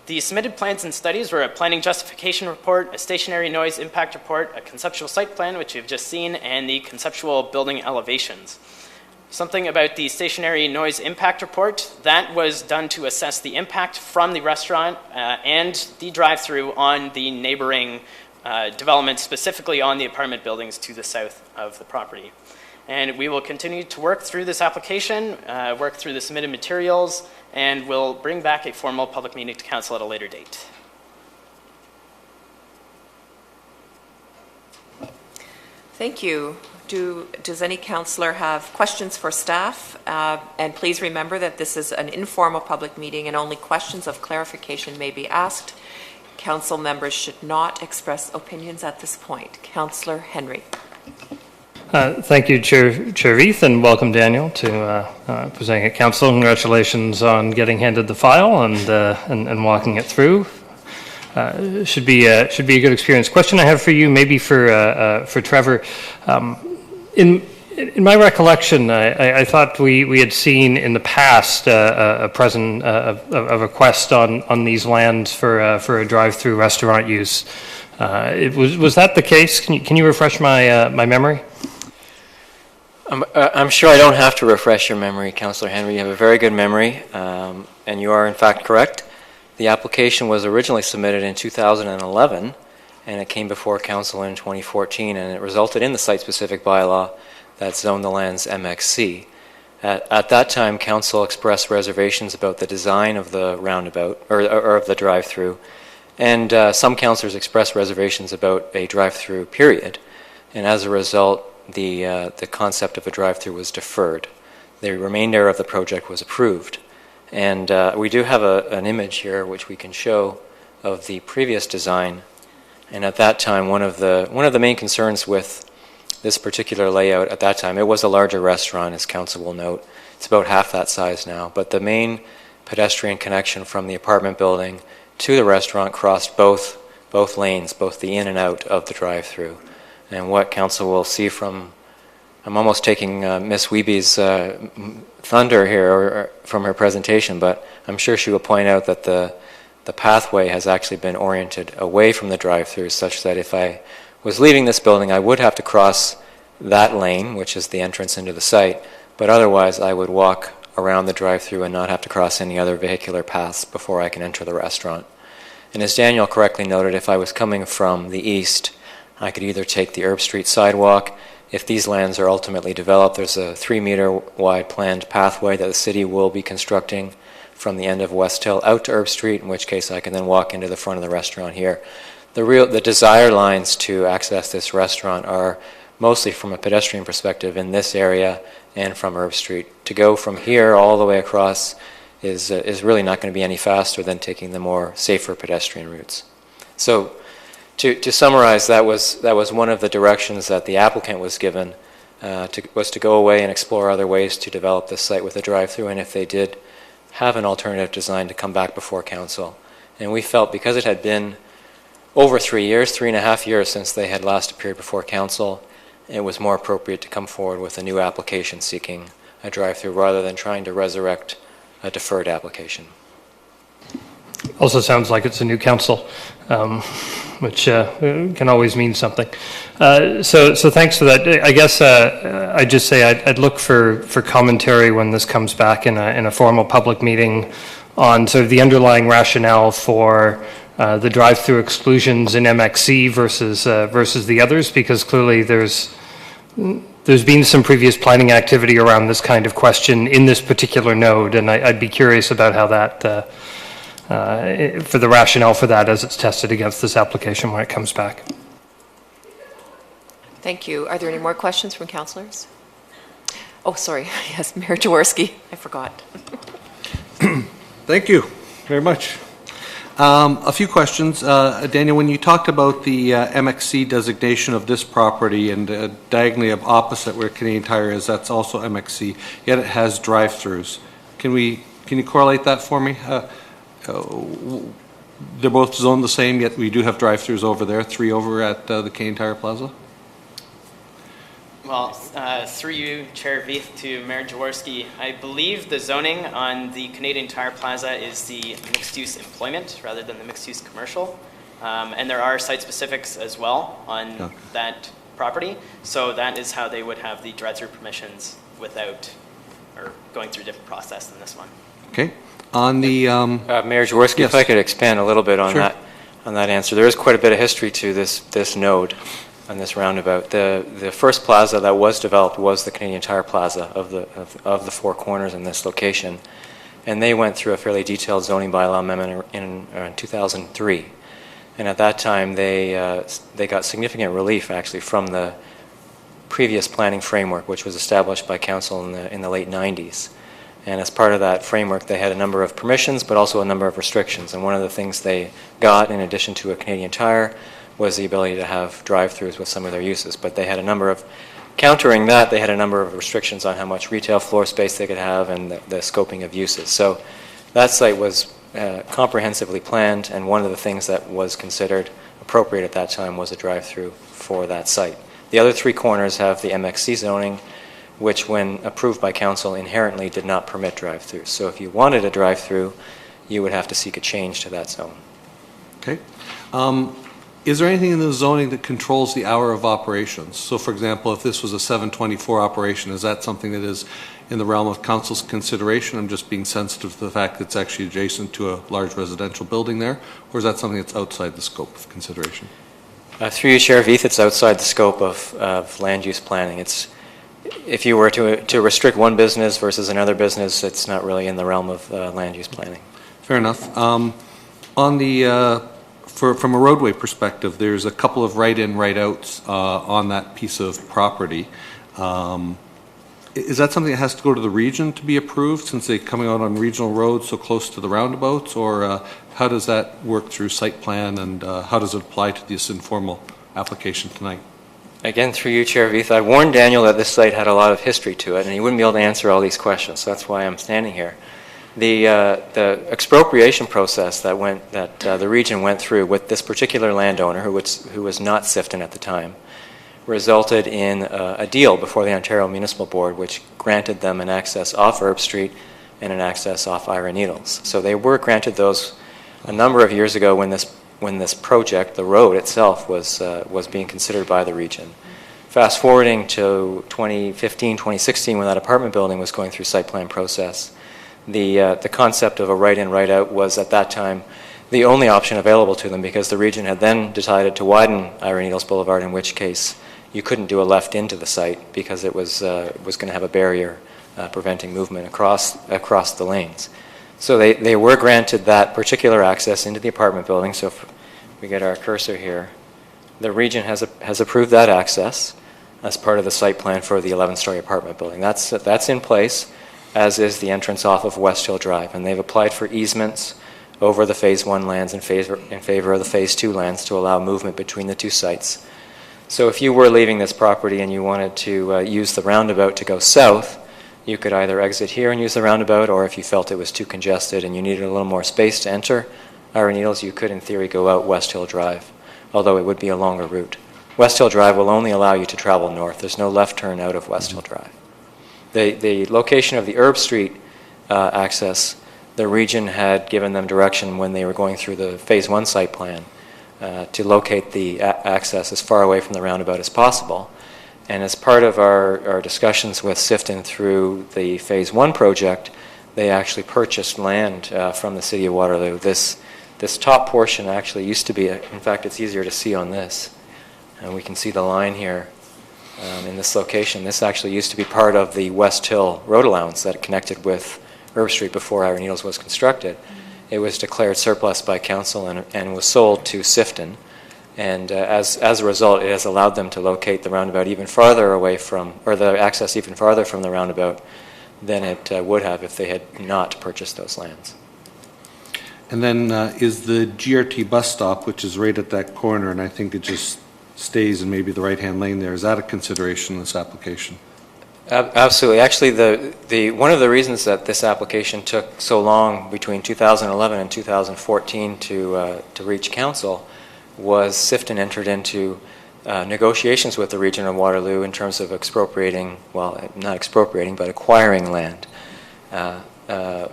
The submitted plans and studies were a planning justification report, a stationary noise impact report, a conceptual site plan, which you've just seen, and the conceptual building elevations. Something about the stationary noise impact report, that was done to assess the impact from the restaurant and the drive-through on the neighboring development, specifically on the apartment buildings to the south of the property. And we will continue to work through this application, work through the submitted materials, and we'll bring back a formal public meeting to council at a later date. Thank you. Does any councillor have questions for staff? And please remember that this is an informal public meeting and only questions of clarification may be asked. Council members should not express opinions at this point. Councillor Henry. Thank you, Chair Veith, and welcome, Daniel, to presenting at council. Congratulations on getting handed the file and walking it through. Should be a good experience. Question I have for you, maybe for Trevor. In my recollection, I thought we had seen in the past a request on these lands for a drive-through restaurant use. Was that the case? Can you refresh my memory? I'm sure I don't have to refresh your memory, Councillor Henry. You have a very good memory. And you are in fact correct. The application was originally submitted in 2011, and it came before council in 2014, and it resulted in the site-specific bylaw that zoned the lands MXC. At that time, council expressed reservations about the design of the roundabout, or of the drive-through, and some councillors expressed reservations about a drive-through period, and as a result, the concept of a drive-through was deferred. The remainder of the project was approved. And we do have an image here which we can show of the previous design. And at that time, one of the main concerns with this particular layout at that time, it was a larger restaurant, as council will note. It's about half that size now. But the main pedestrian connection from the apartment building to the restaurant crossed both lanes, both the in and out of the drive-through. And what council will see from, I'm almost taking Miss Weeby's thunder here or from her presentation, but I'm sure she will point out that the pathway has actually been oriented away from the drive-through, such that if I was leaving this building, I would have to cross that lane, which is the entrance into the site, but otherwise I would walk around the drive-through and not have to cross any other vehicular paths before I can enter the restaurant. And as Daniel correctly noted, if I was coming from the east, I could either take the Herb Street sidewalk. If these lands are ultimately developed, there's a 3-meter wide planned pathway that the city will be constructing from the end of West Hill out to Herb Street, in which case I can then walk into the front of the restaurant here. The desire lines to access this restaurant are mostly from a pedestrian perspective in this area and from Herb Street. To go from here all the way across is really not going to be any faster than taking the more safer pedestrian routes. So to summarize, that was one of the directions that the applicant was given, was to go away and explore other ways to develop this site with a drive-through, and if they did have an alternative design, to come back before council. And we felt because it had been over 3.5 years since they had last appeared before council, it was more appropriate to come forward with a new application seeking a drive-through rather than trying to resurrect a deferred application. Also sounds like it's a new council, which can always mean something. So thanks for that. I guess I'd just say I'd look for commentary when this comes back in a formal public meeting on sort of the underlying rationale for the drive-through exclusions in MXC versus the others, because clearly there's been some previous planning activity around this kind of question in this particular node, and I'd be curious about how that for the rationale for that as it's tested against this application when it comes back. Thank you. Are there any more questions from councillors? Oh, sorry. Yes, Mayor Jaworski. I forgot. Thank you very much. A few questions. Daniel, when you talked about the MXC designation of this property and diagonally opposite where Canadian Tire is, that's also MXC, yet it has drive-throughs. Can you correlate that for me? They're both zoned the same, yet we do have drive-throughs over there, 3 over at the Canadian Tire Plaza? Well, through you, Chair Veith, to Mayor Jaworski, I believe the zoning on the Canadian Tire Plaza is the mixed-use employment rather than the mixed-use commercial. And there are site specifics as well on that property. So that is how they would have the drive-through permissions without, or going through a different process than this one. Okay. On the Mayor Jaworski, yes. if I could expand a little bit on Sure. that answer. There is quite a bit of history to this node on this roundabout. The first plaza that was developed was the Canadian Tire Plaza of the 4 corners in this location, and they went through a fairly detailed zoning bylaw amendment in 2003. And at that time, they got significant relief actually from the previous planning framework, which was established by council in the late 90s. And as part of that framework, they had a number of permissions, but also a number of restrictions. And one of the things they got, in addition to a Canadian Tire, was the ability to have drive-throughs with some of their uses. But they had a number of, countering that, they had a number of restrictions on how much retail floor space they could have and the scoping of uses. So that site was comprehensively planned, and one of the things that was considered appropriate at that time was a drive-through for that site. The other 3 corners have the MXC zoning, which when approved by council inherently did not permit drive-throughs. So if you wanted a drive-through, you would have to seek a change to that zone. Okay. Is there anything in the zoning that controls the hour of operations? So for example, if this was a 7/24 operation, is that something that is in the realm of council's consideration? I'm just being sensitive to the fact that it's actually adjacent to a large residential building there, or is that something that's outside the scope of consideration? Through you, Chair Veith, it's outside the scope of land use planning. If you were to restrict one business versus another business, it's not really in the realm of land use planning. Fair enough. On the from a roadway perspective, there's a couple of right-in, right-outs on that piece of property. Is that something that has to go to the region to be approved, since they're coming out on regional roads so close to the roundabouts, or how does that work through site plan, and how does it apply to this informal application tonight? Again, through you, Chair Veith, I warned Daniel that this site had a lot of history to it, and he wouldn't be able to answer all these questions, so that's why I'm standing here. The expropriation process that the region went through with this particular landowner, who was not Sifton at the time, resulted in a deal before the Ontario Municipal Board, which granted them an access off Herb Street and an access off Ira Needles. So they were granted those a number of years ago when this project, the road itself, was being considered by the region. Fast forwarding to 2015, 2016, when that apartment building was going through site plan process, the concept of a right-in, right-out was at that time the only option available to them, because the region had then decided to widen Ira Needles Boulevard, in which case you couldn't do a left into the site because it was going to have a barrier preventing movement across the lanes. So they were granted that particular access into the apartment building. So if we get our cursor here, the region has approved that access as part of the site plan for the 11-story apartment building. That's in place, as is the entrance off of West Hill Drive, and they've applied for easements over the Phase 1 lands in favor of the Phase 2 lands to allow movement between the two sites. So if you were leaving this property and you wanted to use the roundabout to go south, you could either exit here and use the roundabout, or if you felt it was too congested and you needed a little more space to enter Ira Needles, you could in theory go out West Hill Drive, although it would be a longer route. West Hill Drive will only allow you to travel north. There's no left turn out of West Hill Drive. The location of the Herb Street access, the region had given them direction when they were going through the Phase 1 site plan to locate the access as far away from the roundabout as possible. And as part of our discussions with Sifton through the Phase 1 project, they actually purchased land from the City of Waterloo. This top portion actually used to be, in fact, it's easier to see on this. And we can see the line here in this location. This actually used to be part of the West Hill road allowance that connected with Herb Street before Ira Needles was constructed. It was declared surplus by council and was sold to Sifton. And as a result, it has allowed them to locate the roundabout even farther away from, or the access even farther from the roundabout than it would have if they had not purchased those lands. And then is the GRT bus stop, which is right at that corner, and I think it just stays in maybe the right-hand lane there, is that a consideration in this application? Absolutely. Actually, the one of the reasons that this application took so long between 2011 and 2014 to reach council was Sifton entered into negotiations with the region of Waterloo in terms of expropriating, well, not expropriating, but acquiring land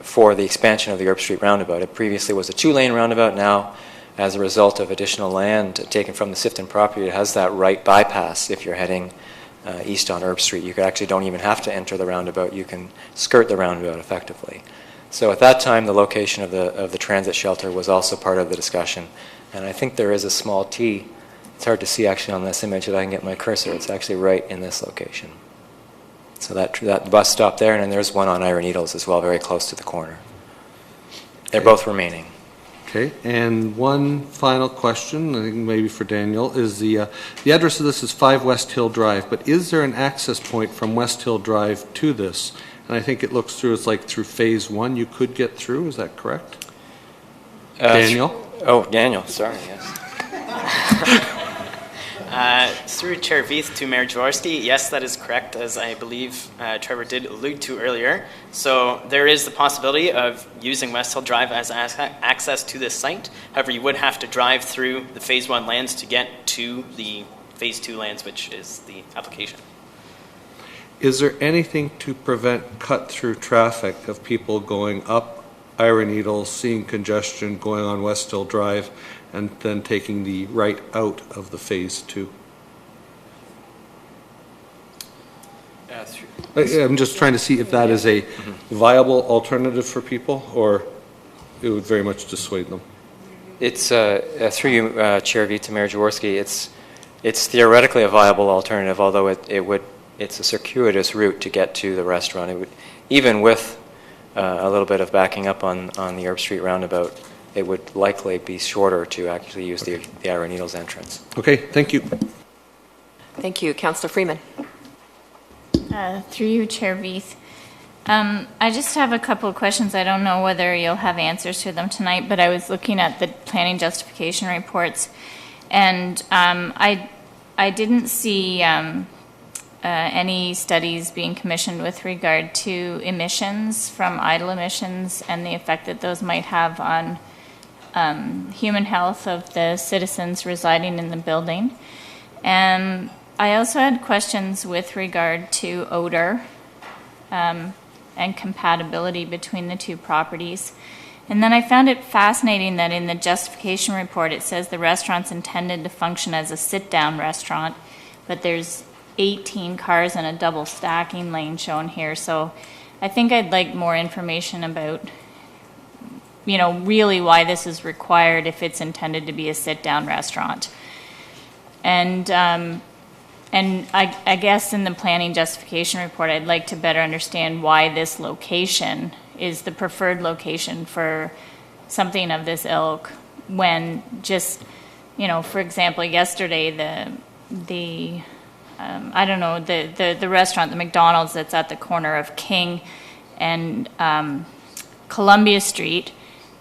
for the expansion of the Herb Street roundabout. It previously was a 2-lane roundabout. Now, as a result of additional land taken from the Sifton property, it has that right bypass if you're heading east on Herb Street. You actually don't even have to enter the roundabout. You can skirt the roundabout effectively. So at that time, the location of the transit shelter was also part of the discussion. And I think there is a small T. It's hard to see actually on this image that I can get my cursor. It's actually right in this location. So that bus stop there, and then there's one on Ira Needles as well, very close to the corner. They're both remaining. Okay, and one final question, I think maybe for Daniel, is the address of this is 5 West Hill Drive, but is there an access point from West Hill Drive to this? And I think it looks through, it's like through Phase 1 you could get through, is that correct? Daniel? Daniel, sorry, yes. Through Chair Veith to Mayor Jaworski, yes, that is correct, as I believe Trevor did allude to earlier. So there is the possibility of using West Hill Drive as access to this site. However, you would have to drive through the Phase 1 lands to get to the Phase 2 lands, which is the application. Is there anything to prevent cut-through traffic of people going up Ira Needles, seeing congestion going on West Hill Drive, and then taking the right out of the Phase 2. I'm just trying to see if that is a viable alternative for people, or it would very much dissuade them. It's, through you, Chair Vita, to Mayor Jaworski, it's theoretically a viable alternative, although it's a circuitous route to get to the restaurant. It would, even with a little bit of backing up on the Herb Street roundabout, it would likely be shorter to actually use the Ira Needles entrance. Okay, thank you. Thank you. Councillor Freeman. Through you, Chair Veith. I just have a couple of questions. I don't know whether you'll have answers to them tonight, but I was looking at the planning justification reports, and I didn't see any studies being commissioned with regard to emissions from idle emissions and the effect that those might have on human health of the citizens residing in the building. And I also had questions with regard to odor and compatibility between the two properties. And then I found it fascinating that in the justification report it says the restaurant's intended to function as a sit-down restaurant, but there's 18 cars and a double stacking lane shown here. So I think I'd like more information about, really why this is required if it's intended to be a sit-down restaurant. And I guess in the planning justification report, I'd like to better understand why this location is the preferred location for something of this ilk, when just, for example, yesterday, the restaurant, the McDonald's that's at the corner of King and Columbia Street,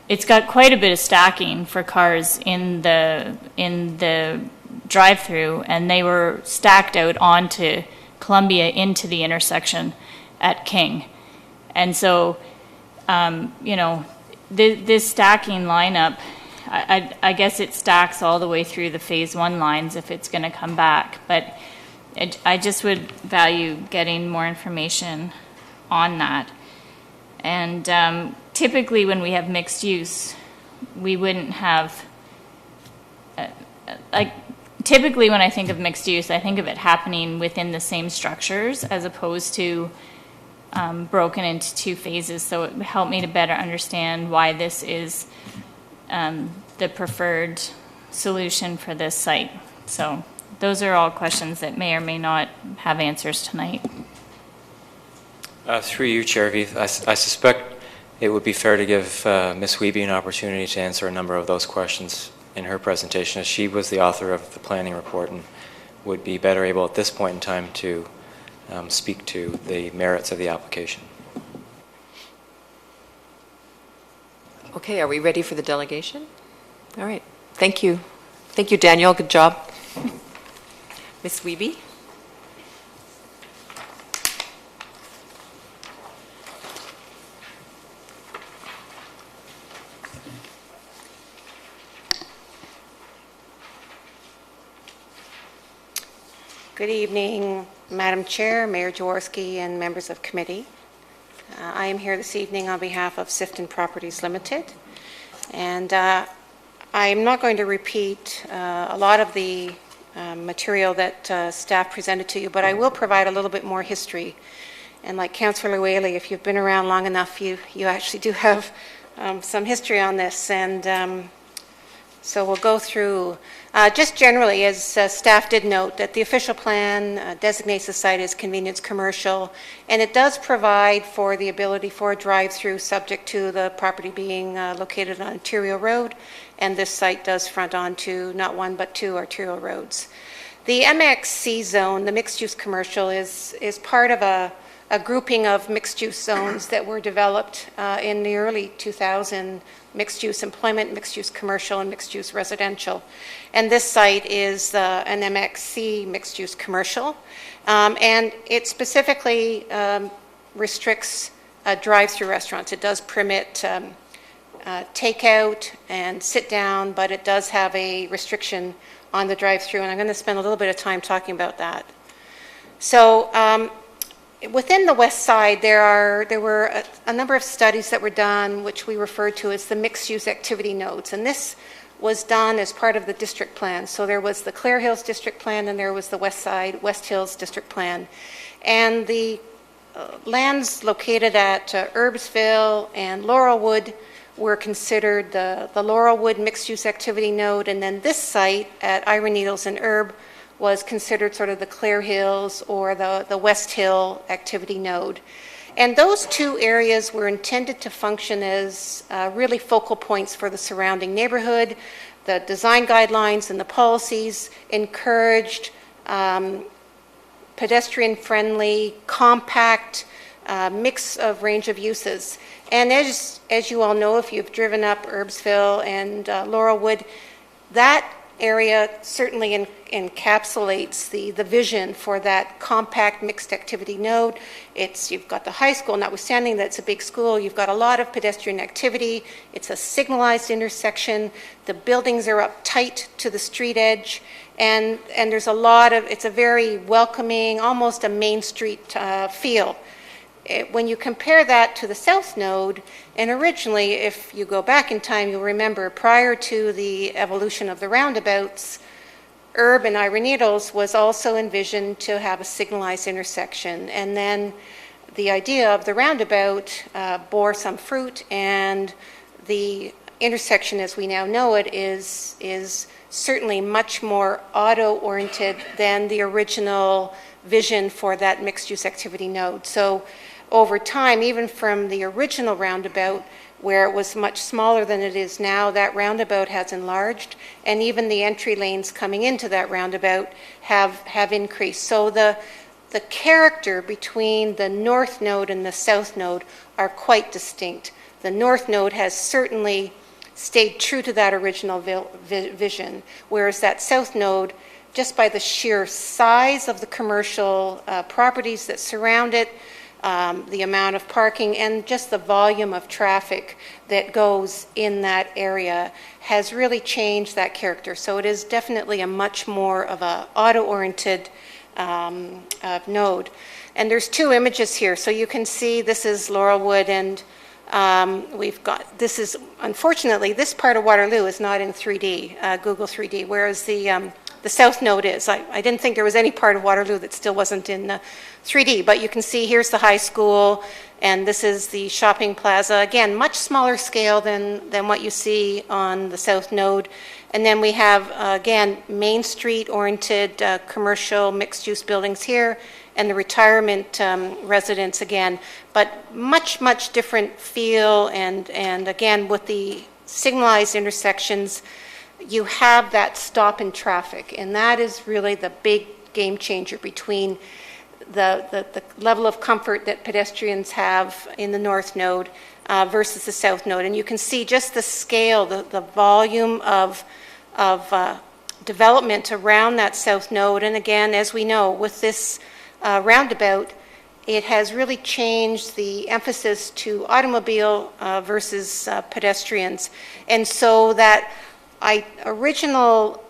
it's got quite a bit of stacking for cars in the drive-through, and they were stacked out onto Columbia into the intersection at King. And so, this stacking lineup, I guess it stacks all the way through the Phase 1 lines if it's going to come back. But I just would value getting more information on that. And typically when we have mixed use, we wouldn't have, typically when I think of mixed use, I think of it happening within the same structures as opposed to broken into two phases. So it would help me to better understand why this is the preferred solution for this site. So those are all questions that may or may not have answers tonight. Through you, Chair Veith, I suspect it would be fair to give Ms. Wiebe an opportunity to answer a number of those questions in her presentation, as she was the author of the planning report and would be better able at this point in time to speak to the merits of the application. Okay, are we ready for the delegation? All right. Thank you. Thank you, Daniel. Good job. Ms. Wiebe? Good evening, Madam Chair, Mayor Jaworski, and members of committee. I am here this evening on behalf of Sifton Properties Limited, and I am not going to repeat a lot of the material that staff presented to you, but I will provide a little bit more history. And like Councillor Whaley, if you've been around long enough, you actually do have some history on this, and so we'll go through. Just generally, as staff did note, that the official plan designates the site as convenience commercial, and it does provide for the ability for a drive-through subject to the property being located on Ontario Road, and this site does front onto not one but two arterial roads. The MXC zone, the mixed-use commercial, is part of a grouping of mixed-use zones that were developed in the early 2000s. Mixed-use employment, mixed-use commercial, and mixed-use residential. And this site is an MXC mixed-use commercial. And it specifically restricts drive-through restaurants. It does permit takeout and sit-down, but it does have a restriction on the drive-through. And I'm going to spend a little bit of time talking about that. So within the west side, there were a number of studies that were done, which we refer to as the mixed-use activity nodes. And this was done as part of the district plan. So there was the Clare Hills District Plan, and there was the West Hills District Plan. And the lands located at Erbsville and Laurelwood were considered the Laurelwood mixed-use activity node, and then this site at Ira Needles and Erb was considered sort of the Clare Hills or the West Hill activity node. And those two areas were intended to function as really focal points for the surrounding neighborhood. The design guidelines and the policies encouraged pedestrian-friendly, compact mix of range of uses. And as you all know, if you've driven up Erbsville and Laurelwood, that area certainly encapsulates the vision for that compact mixed activity node. You've got the high school, notwithstanding that it's a big school, you've got a lot of pedestrian activity. It's a signalized intersection. The buildings are up tight to the street edge, and there's it's a very welcoming, almost a Main Street feel. When you compare that to the south node, and originally, if you go back in time, you'll remember prior to the evolution of the roundabouts, Erb and Ira Needles was also envisioned to have a signalized intersection. And then the idea of the roundabout bore some fruit, and the intersection as we now know it is certainly much more auto-oriented than the original vision for that mixed-use activity node. So over time, even from the original roundabout, where it was much smaller than it is now, that roundabout has enlarged, and even the entry lanes coming into that roundabout have increased. So the character between the north node and the south node are quite distinct. The north node has certainly stayed true to that original vision, whereas that south node, just by the sheer size of the commercial properties that surround it, the amount of parking, and just the volume of traffic that goes in that area has really changed that character. So it is definitely a much more of a auto-oriented node. And there's two images here. So you can see this is Laurelwood, and unfortunately, this part of Waterloo is not in 3D, Google 3D, whereas the south node is. I didn't think there was any part of Waterloo that still wasn't in 3D, but you can see here's the high school, and this is the shopping plaza. Again, much smaller scale than what you see on the south node. And then we have, again, Main Street-oriented commercial mixed-use buildings here, and the retirement residence again, but much, much different feel, and again, with the signalized intersections, you have that stop in traffic, and that is really the big game changer between the level of comfort that pedestrians have in the north node versus the south node. And you can see just the scale, the volume of development around that south node. And again, as we know, with this roundabout, it has really changed the emphasis to automobile versus pedestrians. And so that original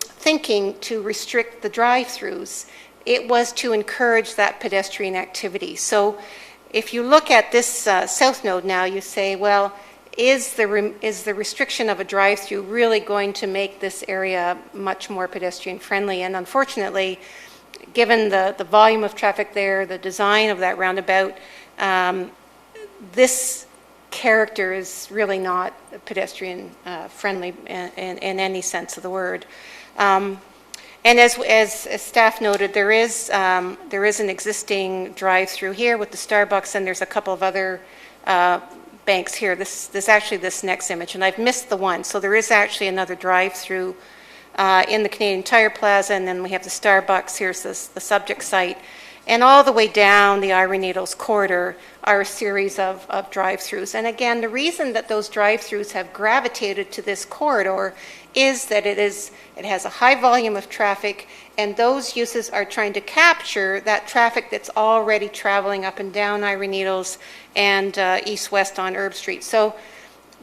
thinking to restrict the drive-throughs, it was to encourage that pedestrian activity. So if you look at this south node now, you say, well, is the restriction of a drive-through really going to make this area much more pedestrian-friendly? And unfortunately, given the volume of traffic there, the design of that roundabout, this character is really not pedestrian friendly in any sense of the word. And as staff noted, there is an existing drive-through here with the Starbucks, and there's a couple of other banks here. This actually this next image, and I've missed the one. So there is actually another drive-through in the Canadian Tire Plaza, and then we have the Starbucks. Here's the subject site. And all the way down the Ira Needles corridor are a series of drive-throughs. And again, the reason that those drive-throughs have gravitated to this corridor is that it has a high volume of traffic, and those uses are trying to capture that traffic that's already traveling up and down Ira Needles and east-west on Erb Street. So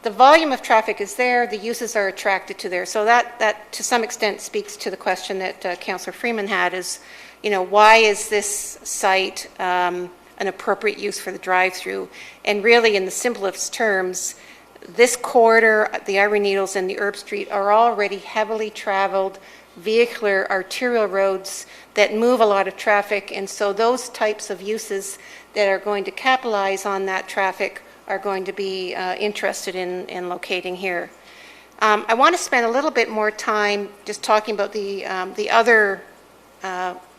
the volume of traffic is there, the uses are attracted to there. So that to some extent speaks to the question that Councillor Freeman had, is why is this site an appropriate use for the drive-through? And really, in the simplest terms, this corridor, the Ivory Needles and the Herb Street, are already heavily traveled vehicular arterial roads that move a lot of traffic, and so those types of uses that are going to capitalize on that traffic are going to be interested in locating here. I want to spend a little bit more time just talking about the other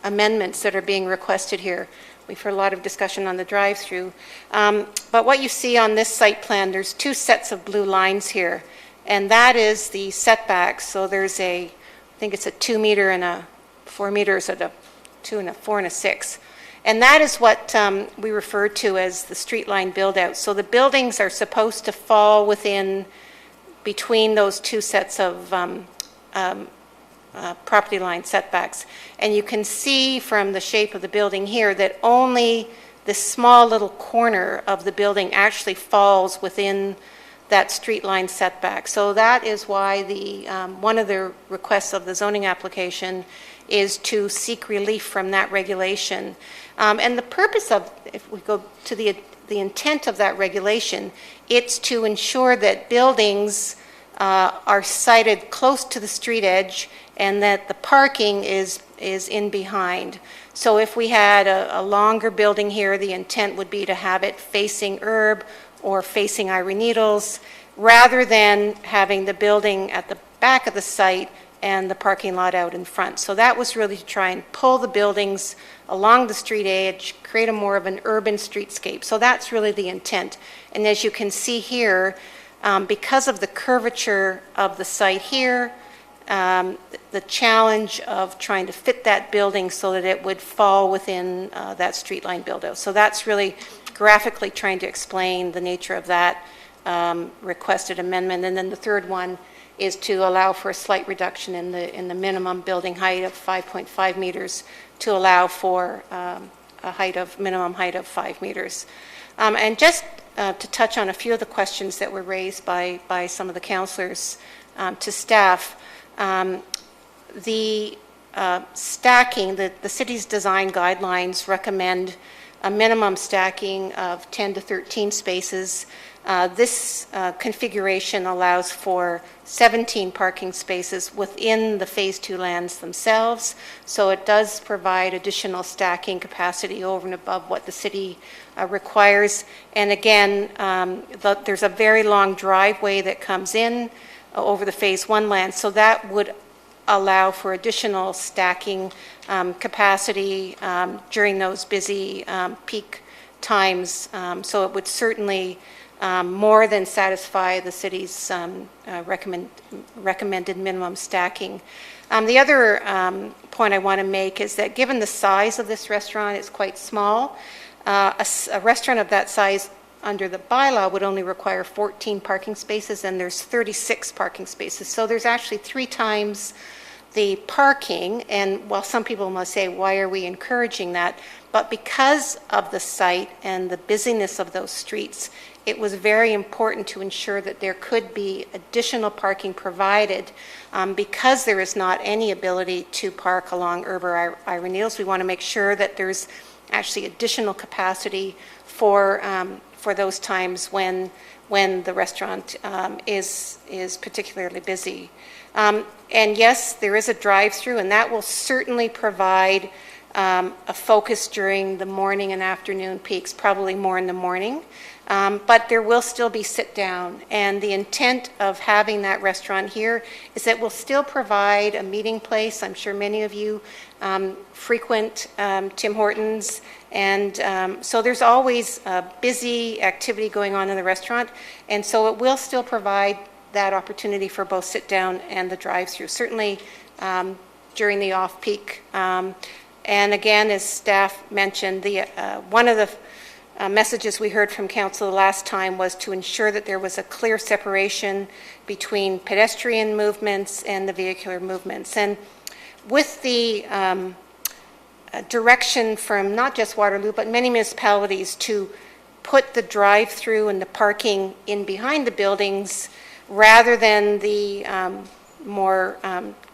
amendments that are being requested here. We've heard a lot of discussion on the drive-through, but what you see on this site plan, there's two sets of blue lines here, and that is the setbacks. So there's I think it's a 2 meter and a 4 meters, at a 2 and a 4 and a 6. And that is what we refer to as the street line build out. So the buildings are supposed to fall within, between those two sets of property line setbacks. And you can see from the shape of the building here that only this small little corner of the building actually falls within that street line setback. So that is why one of the requests of the zoning application is to seek relief from that regulation. And the purpose of, if we go to the intent of that regulation, it's to ensure that buildings are sited close to the street edge and that the parking is in behind. So if we had a longer building here, the intent would be to have it facing Herb or facing Ivory Needles, rather than having the building at the back of the site and the parking lot out in front. So that was really to try and pull the buildings along the street edge, create a more of an urban streetscape. So that's really the intent. And as you can see here, because of the curvature of the site here, the challenge of trying to fit that building so that it would fall within that street line build out. So that's really graphically trying to explain the nature of that requested amendment. And then the third one is to allow for a slight reduction in the minimum building height of 5.5 meters to allow for a minimum height of 5 meters. And just to touch on a few of the questions that were raised by some of the councillors to staff, the stacking, the city's design guidelines recommend a minimum stacking of 10 to 13 spaces. This configuration allows for 17 parking spaces within the Phase 2 lands themselves, so it does provide additional stacking capacity over and above what the city requires. And again, there's a very long driveway that comes in over the Phase 1 land, so that would allow for additional stacking capacity during those busy peak times. So it would certainly more than satisfy the city's recommended minimum stacking. The other point I want to make is that given the size of this restaurant, it's quite small. A restaurant of that size under the bylaw would only require 14 parking spaces, and there's 36 parking spaces. So there's actually 3 times the parking, and while some people must say, why are we encouraging that? But because of the site and the busyness of those streets, it was very important to ensure that there could be additional parking provided. Because there is not any ability to park along Herb or Ivory Needles, we want to make sure that there's actually additional capacity for those times when the restaurant is particularly busy. And yes, there is a drive-through, and that will certainly provide a focus during the morning and afternoon peaks, probably more in the morning. But there will still be sit-down, and the intent of having that restaurant here is that we'll still provide a meeting place. I'm sure many of you frequent Tim Hortons, and so there's always busy activity going on in the restaurant, and so it will still provide that opportunity for both sit-down and the drive-through, certainly during the off-peak. And again, as staff mentioned, one of the messages we heard from council last time was to ensure that there was a clear separation between pedestrian movements and the vehicular movements. And with the direction from not just Waterloo, but many municipalities to put the drive-through and the parking in behind the buildings rather than the more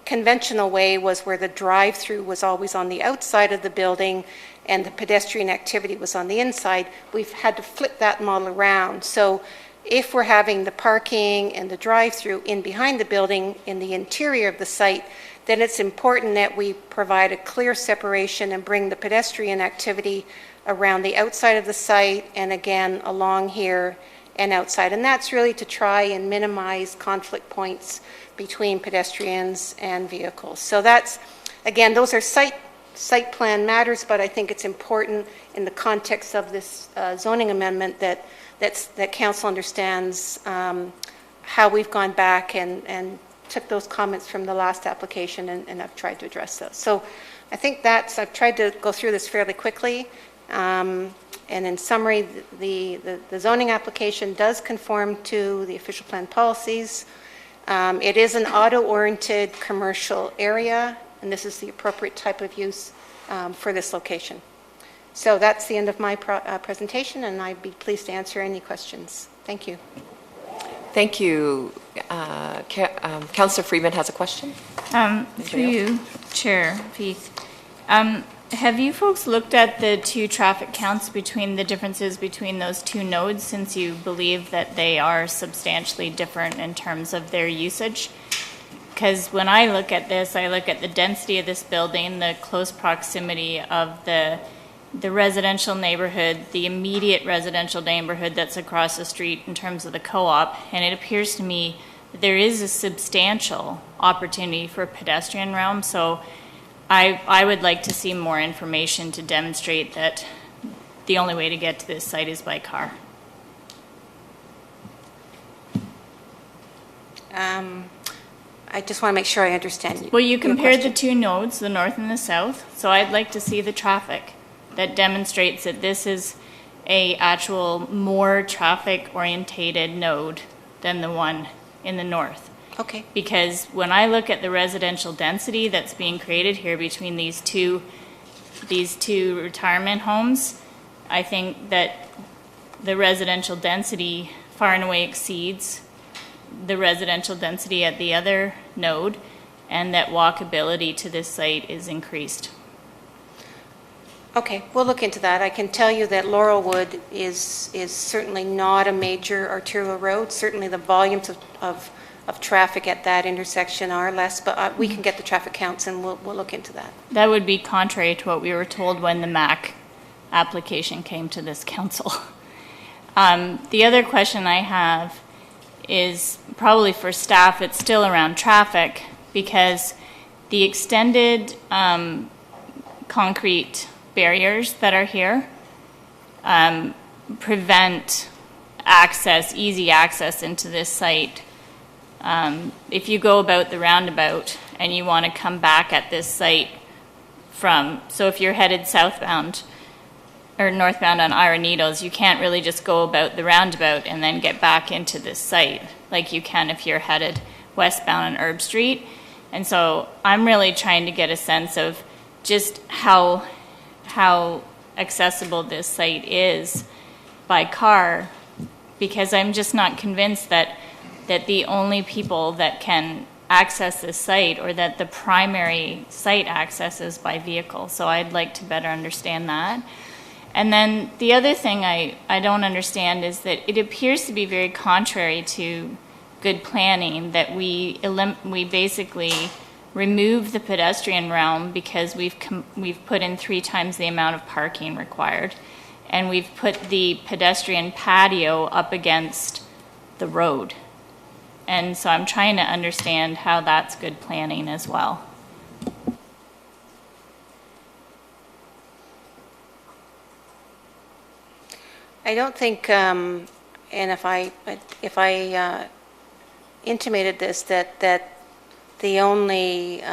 conventional way was where the drive-through was always on the outside of the building and the pedestrian activity was on the inside. We've had to flip that model around. So if we're having the parking and the drive-through in behind the building in the interior of the site, then it's important that we provide a clear separation and bring the pedestrian activity around the outside of the site and again along here and outside. And that's really to try and minimize conflict points between pedestrians and vehicles. So that's, again, those are site plan matters, but I think it's important in the context of this zoning amendment that council understands how we've gone back and took those comments from the last application and I've tried to address those. So I think I've tried to go through this fairly quickly. And in summary, the zoning application does conform to the official plan policies. It is an auto-oriented commercial area, and this is the appropriate type of use for this location. So that's the end of my presentation, and I'd be pleased to answer any questions. Thank you. Thank you. Councillor Freeman has a question. Through you, Chair Feith. Have you folks looked at the two traffic counts between the differences between those two nodes, since you believe that they are substantially different in terms of their usage? Because when I look at this, I look at the density of this building, the close proximity of the residential neighborhood, the immediate residential neighborhood that's across the street in terms of the co-op, and it appears to me that there is a substantial opportunity for pedestrian realm. So I would like to see more information to demonstrate that the only way to get to this site is by car. I just want to make sure I understand you. Well, you compared the two nodes, the north and the south, so I'd like to see the traffic that demonstrates that this is a actual more traffic orientated node than the one in the north. Okay. Because when I look at the residential density that's being created here between these two retirement homes, I think that the residential density far and away exceeds the residential density at the other node, and that walkability to this site is increased. Okay, we'll look into that. I can tell you that Laurelwood is certainly not a major arterial road. Certainly the volumes of traffic at that intersection are less, but we can get the traffic counts and we'll look into that. That would be contrary to what we were told when the MAC application came to this council. The other question I have is probably for staff. It's still around traffic, because the extended concrete barriers that are here prevent access, easy access into this site. If you go about the roundabout and you want to come back at this site so if you're headed southbound or northbound on Iron Needles, you can't really just go about the roundabout and then get back into this site like you can if you're headed westbound on Herb Street. And so I'm really trying to get a sense of just how accessible this site is by car, because I'm just not convinced that the only people that can access this site, or that the primary site access, is by vehicle. So I'd like to better understand that. And then the other thing I don't understand is that it appears to be very contrary to good planning that we basically remove the pedestrian realm because we've put in 3 times the amount of parking required, and we've put the pedestrian patio up against the road. And so I'm trying to understand how that's good planning as well. I don't think, and if I intimated this, that the only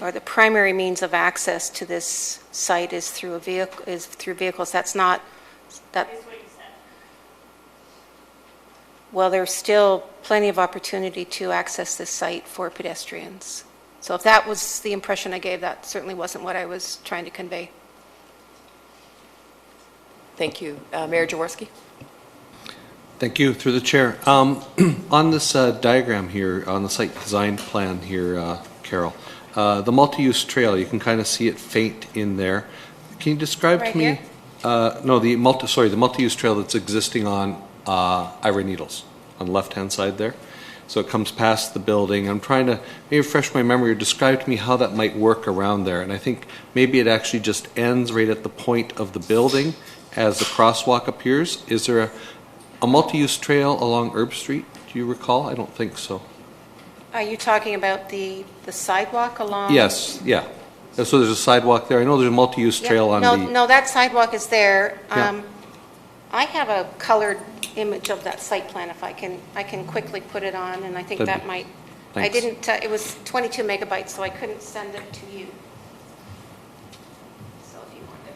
or the primary means of access to this site is through vehicles. That's not that. Well, there's still plenty of opportunity to access this site for pedestrians. So if that was the impression I gave, that certainly wasn't what I was trying to convey. Thank you. Mayor Jaworski. Thank you, through the chair. On this diagram here, on the site design plan here, Carol, the multi-use trail, you can kind of see it faint in there. Can you describe Right to me? here? No, the multi-use trail that's existing on Ira Needles on the left-hand side there. So it comes past the building. I'm trying to maybe refresh my memory or describe to me how that might work around there. And I think maybe it actually just ends right at the point of the building as the crosswalk appears. Is there a multi-use trail along Herb Street? Do you recall? I don't think so. Are you talking about the sidewalk along? Yes, yeah. So there's a sidewalk there. I know there's a multi-use trail on no, the... No, that sidewalk is there. Yeah. I have a colored image of that site plan if I can quickly put it on, and I think That'd that might, Thanks. I didn't, it was 22 megabytes, so I couldn't send it to you. So if you want it.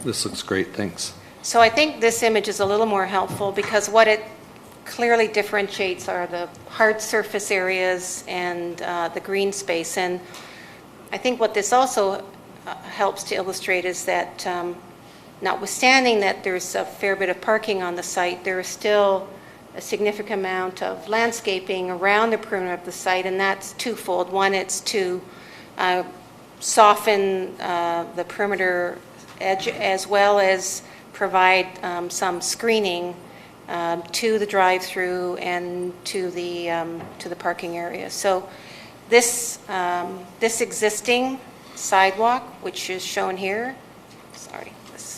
This looks great, thanks. So I think this image is a little more helpful because what it clearly differentiates are the hard surface areas and the green space. And I think what this also helps to illustrate is that notwithstanding that there's a fair bit of parking on the site, there is still a significant amount of landscaping around the perimeter of the site, and that's twofold. One, it's to soften the perimeter edge as well as provide some screening to the drive-through and to the parking area. So this existing sidewalk, which is shown here, sorry.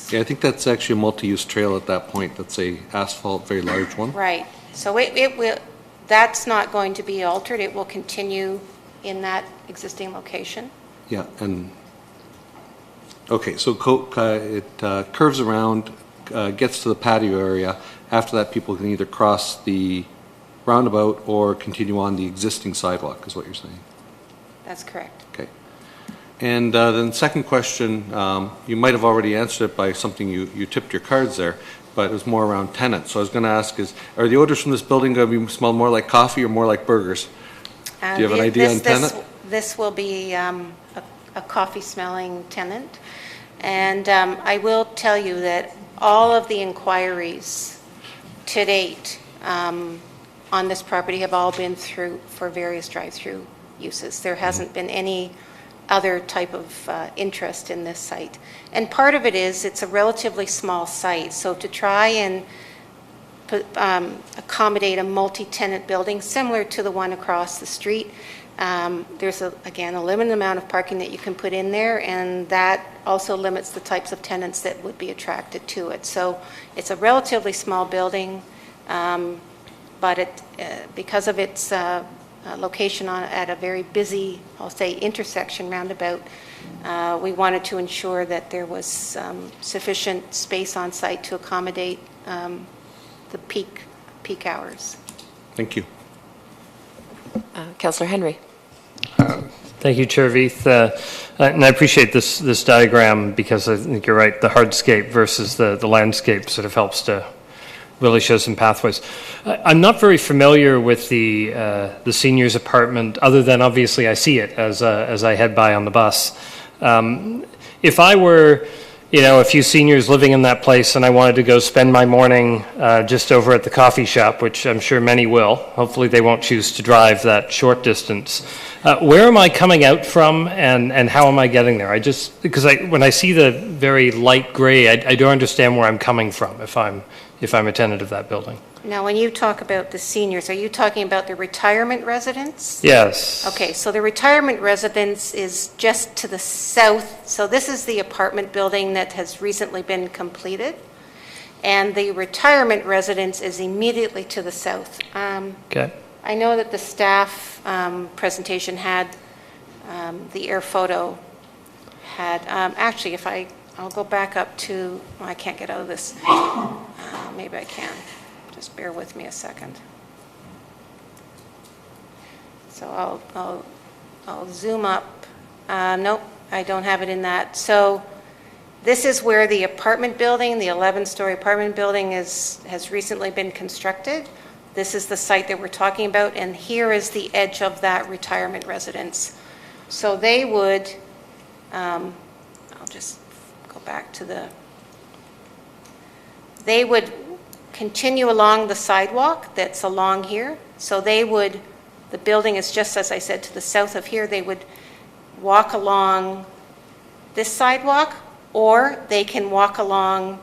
Yeah, I think that's actually a multi-use trail at that point. That's a asphalt, very large one. Right. So it will. That's not going to be altered. It will continue in that existing location. Yeah, and okay, so it curves around, gets to the patio area. After that, people can either cross the roundabout or continue on the existing sidewalk, is what you're saying? That's correct. Okay. And then second question, you might have already answered it by something you tipped your cards there, but it was more around tenants. So I was going to ask are the odors from this building going to smell more like coffee or more like burgers? Do you have an idea on tenant? This will be a coffee smelling tenant. And I will tell you that all of the inquiries to date on this property have all been through for various drive-through uses. There hasn't been any other type of interest in this site. And part of it is it's a relatively small site, so to try and accommodate a multi-tenant building similar to the one across the street, there's, again, a limited amount of parking that you can put in there, and that also limits the types of tenants that would be attracted to it. So it's a relatively small building, but because of its location at a very busy, I'll say, intersection roundabout, we wanted to ensure that there was sufficient space on site to accommodate the peak hours. Thank you. Councillor Henry. Thank you, Chair Veith. And I appreciate this diagram because I think you're right, the hardscape versus the landscape sort of helps to really show some pathways. I'm not very familiar with the seniors apartment, other than obviously I see it as I head by on the bus. If I were, a few seniors living in that place and I wanted to go spend my morning just over at the coffee shop, which I'm sure many will, hopefully they won't choose to drive that short distance. Where am I coming out from and how am I getting there? Because when I see the very light gray, I don't understand where I'm coming from if I'm a tenant of that building. Now, when you talk about the seniors, are you talking about the retirement residence? Yes. Okay, so the retirement residence is just to the south. So this is the apartment building that has recently been completed. And the retirement residence is immediately to the south. Okay. I know that the staff presentation had the air photo had, actually, I'll go back up to, well, I can't get out of this. Maybe I can. Just bear with me a second. So I'll zoom up. Nope, I don't have it in that. So this is where the apartment building, the 11-story apartment building has recently been constructed. This is the site that we're talking about, and here is the edge of that retirement residence. So they would, I'll just go back to they would continue along the sidewalk that's along here. So the building is just, as I said, to the south of here. They would walk along this sidewalk, or they can walk along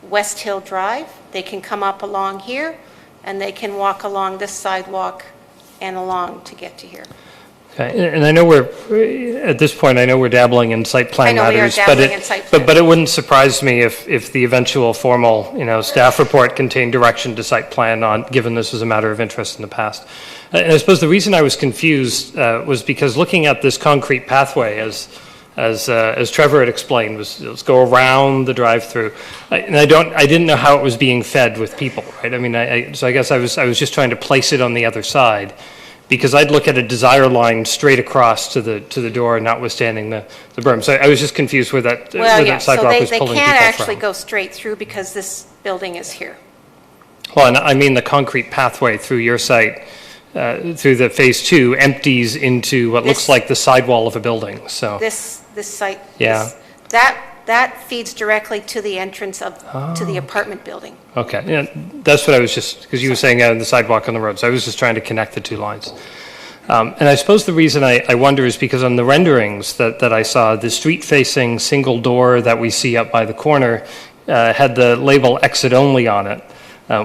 West Hill Drive. They can come up along here, and they can walk along this sidewalk and along to get to here. Okay, and I know at this point, I know we're dabbling in site plan matters, but it wouldn't surprise me if the eventual formal, staff report contained direction to site plan given this was a matter of interest in the past. And I suppose the reason I was confused was because looking at this concrete pathway, as Trevor had explained, let's go around the drive-through, and I didn't know how it was being fed with people, right? I mean, so I guess I was just trying to place it on the other side, because I'd look at a desire line straight across to the door, notwithstanding the berm. So I was just confused where that sidewalk was pulling people from. They can't actually go straight through because this building is here. Well, and I mean the concrete pathway through your site, through the phase 2, empties into what looks like the sidewall of a building. So this site, yeah, that feeds directly to the entrance to the apartment building. Okay, yeah, that's what I was just, because you were saying the sidewalk on the road, so I was just trying to connect the two lines. And I suppose the reason I wonder is because on the renderings that I saw, the street-facing single door that we see up by the corner had the label exit only on it,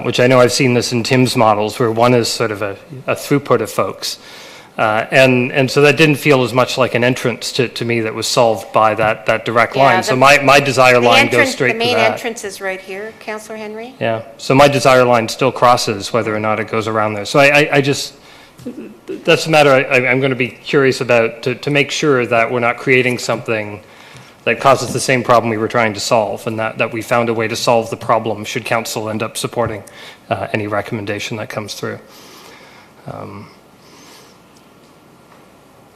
which I know I've seen this in Tim's models, where one is sort of a throughput of folks. And so that didn't feel as much like an entrance to me that was solved by that direct line. So my desire line goes straight to that. The main entrance is right here, Councillor Henry. Yeah, so my desire line still crosses whether or not it goes around there. So I just, that's a matter I'm going to be curious about to make sure that we're not creating something that causes the same problem we were trying to solve, and that we found a way to solve the problem should council end up supporting any recommendation that comes through.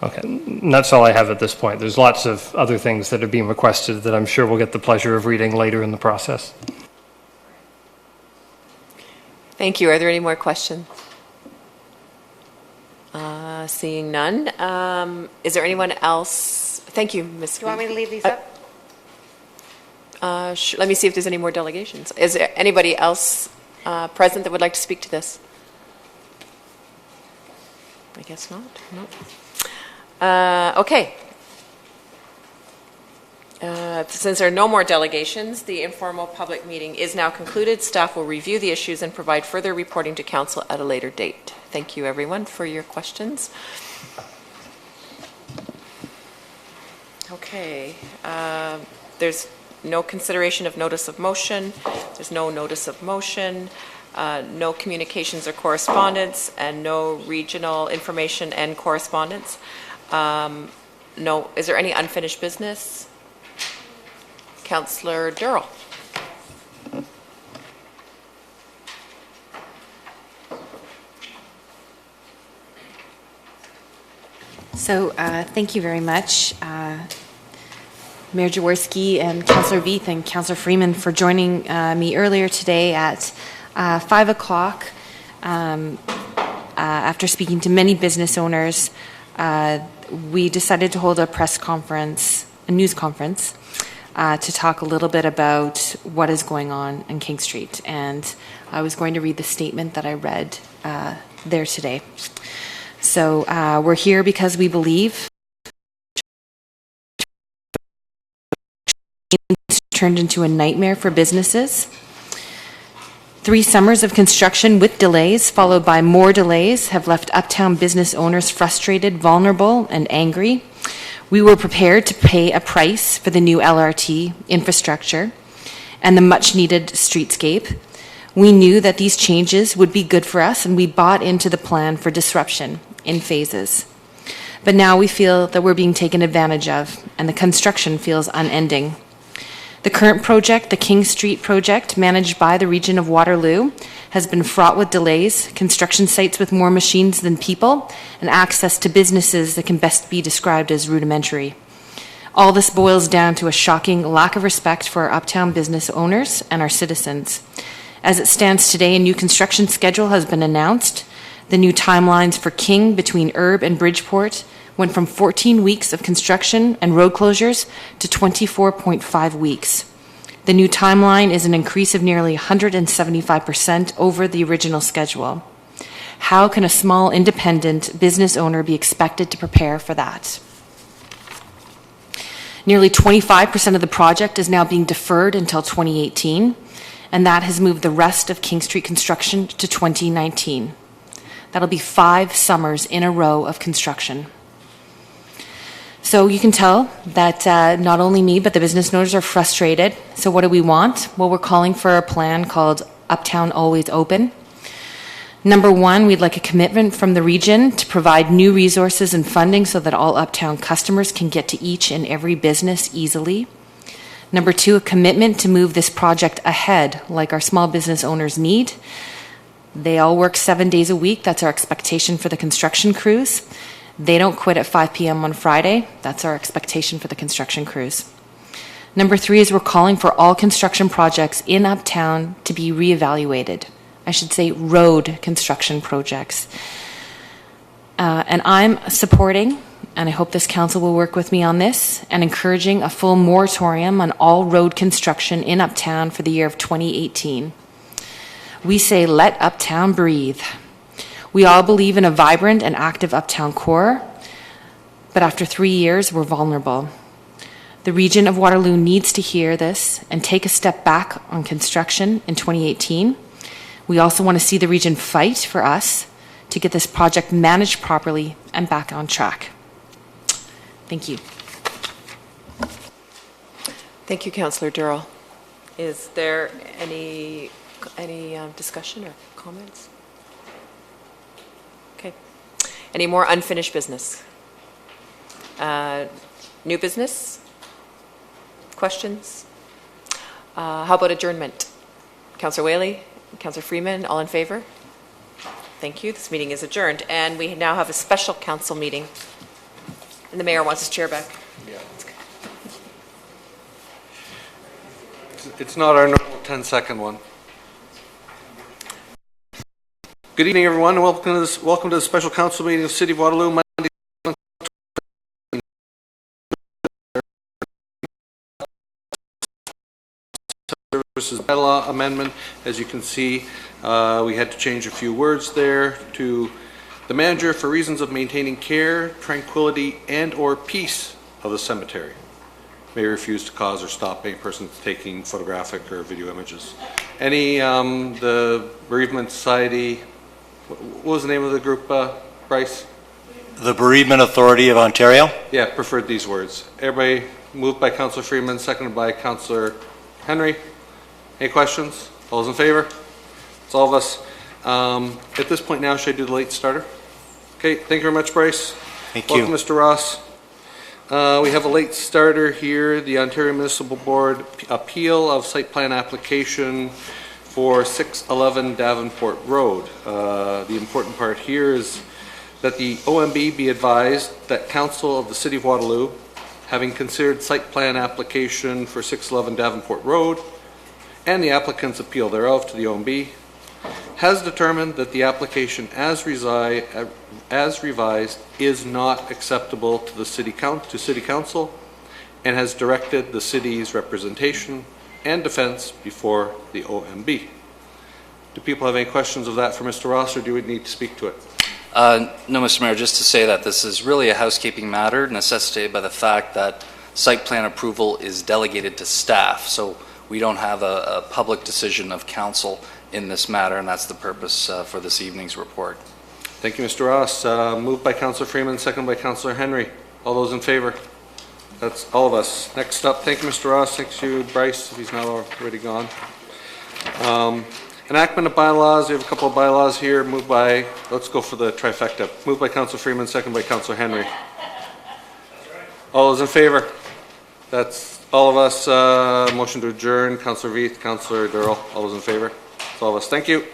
Okay, and that's all I have at this point. There's lots of other things that are being requested that I'm sure we'll get the pleasure of reading later in the process. Thank you. Are there any more questions? Seeing none. Is there anyone else? Thank you, Ms. Do you want me to leave these up? Let me see if there's any more delegations. Is there anybody else present that would like to speak to this? I guess not. No. Okay. Since there are no more delegations, the informal public meeting is now concluded. Staff will review the issues and provide further reporting to council at a later date. Thank you, everyone, for your questions. Okay. There's no consideration of notice of motion. There's no notice of motion. No communications or correspondence, and no regional information and correspondence. No. Is there any unfinished business? Councillor Durrell. So thank you very much, Mayor Jaworski and Councillor Veith and Councillor Freeman for joining me earlier today at 5 o'clock. After speaking to many business owners, we decided to hold a press conference, a news conference, to talk a little bit about what is going on in King Street. And I was going to read the statement that I read there today. So we're here because we believe it's turned into a nightmare for businesses. 3 summers of construction with delays, followed by more delays, have left uptown business owners frustrated, vulnerable, and angry. We were prepared to pay a price for the new LRT infrastructure and the much-needed streetscape. We knew that these changes would be good for us, and we bought into the plan for disruption in phases. But now we feel that we're being taken advantage of, and the construction feels unending. The current project, the King Street project, managed by the region of Waterloo, has been fraught with delays, construction sites with more machines than people, and access to businesses that can best be described as rudimentary. All this boils down to a shocking lack of respect for our uptown business owners and our citizens. As it stands today, a new construction schedule has been announced. The new timelines for King between Erb and Bridgeport went from 14 weeks of construction and road closures to 24.5 weeks. The new timeline is an increase of nearly 175% over the original schedule. How can a small independent business owner be expected to prepare for that? Nearly 25% of the project is now being deferred until 2018, and that has moved the rest of King Street construction to 2019. That'll be 5 summers in a row of construction. So you can tell that not only me, but the business owners are frustrated. So what do we want? Well, we're calling for a plan called Uptown Always Open. Number 1, we'd like a commitment from the region to provide new resources and funding so that all Uptown customers can get to each and every business easily. Number 2, a commitment to move this project ahead like our small business owners need. They all work 7 days a week. That's our expectation for the construction crews. They don't quit at 5 p.m. on Friday. That's our expectation for the construction crews. Number 3 is we're calling for all construction projects in Uptown to be reevaluated. I should say road construction projects. And I'm supporting, and I hope this council will work with me on this, and encouraging a full moratorium on all road construction in Uptown for the year of 2018. We say let Uptown breathe. We all believe in a vibrant and active Uptown core, but after 3 years, we're vulnerable. The region of Waterloo needs to hear this and take a step back on construction in 2018. We also want to see the region fight for us to get this project managed properly and back on track. Thank you. Thank you, Councillor Durrell. Is there any discussion or comments? Okay. Any more unfinished business? New business? Questions? How about adjournment? Councillor Whaley, Councillor Freeman, all in favor? Thank you. This meeting is adjourned. And we now have a special council meeting. And the mayor wants his chair back. Yeah. It's not our normal 10-second one. Good evening, everyone, and welcome to the special council meeting of City of Waterloo. Monday, Services bylaw amendment. As you can see, we had to change a few words there to the manager for reasons of maintaining care, tranquility, and/or peace of the cemetery may refuse to cause or stop any person taking photographic or video images. The Bereavement Society. What was the name of the group, Bryce? The Bereavement Authority of Ontario. Yeah, preferred these words. Everybody moved by Councillor Freeman, seconded by Councillor Henry. Any questions? All those in favor? It's all of us. At this point now, should I do the late starter? Okay, thank you very much, Bryce. Thank you. Welcome, Mr. Ross. We have a late starter here, the Ontario Municipal Board appeal of site plan application for 611 Davenport Road. The important part here is that the OMB be advised that Council of the City of Waterloo, having considered site plan application for 611 Davenport Road and the applicant's appeal thereof to the OMB, has determined that the application as revised is not acceptable to the City Council and has directed the City's representation and defense before the OMB. Do people have any questions of that for Mr. Ross, or do we need to speak to it? No, Mr. Mayor, just to say that this is really a housekeeping matter necessitated by the fact that site plan approval is delegated to staff, so we don't have a public decision of council in this matter, and that's the purpose for this evening's report. Thank you, Mr. Ross. Moved by Councillor Freeman, seconded by Councillor Henry. All those in favor? That's all of us. Next up, thank you, Mr. Ross. Thank you, Bryce, if he's not already gone. Enactment of bylaws, we have a couple of bylaws here, moved by, let's go for the trifecta. Moved by Councillor Freeman, second by Councillor Henry. All those in favor? That's all of us. Motion to adjourn, Councillor Veith, Councillor Durrell, all those in favor? That's all of us. Thank you.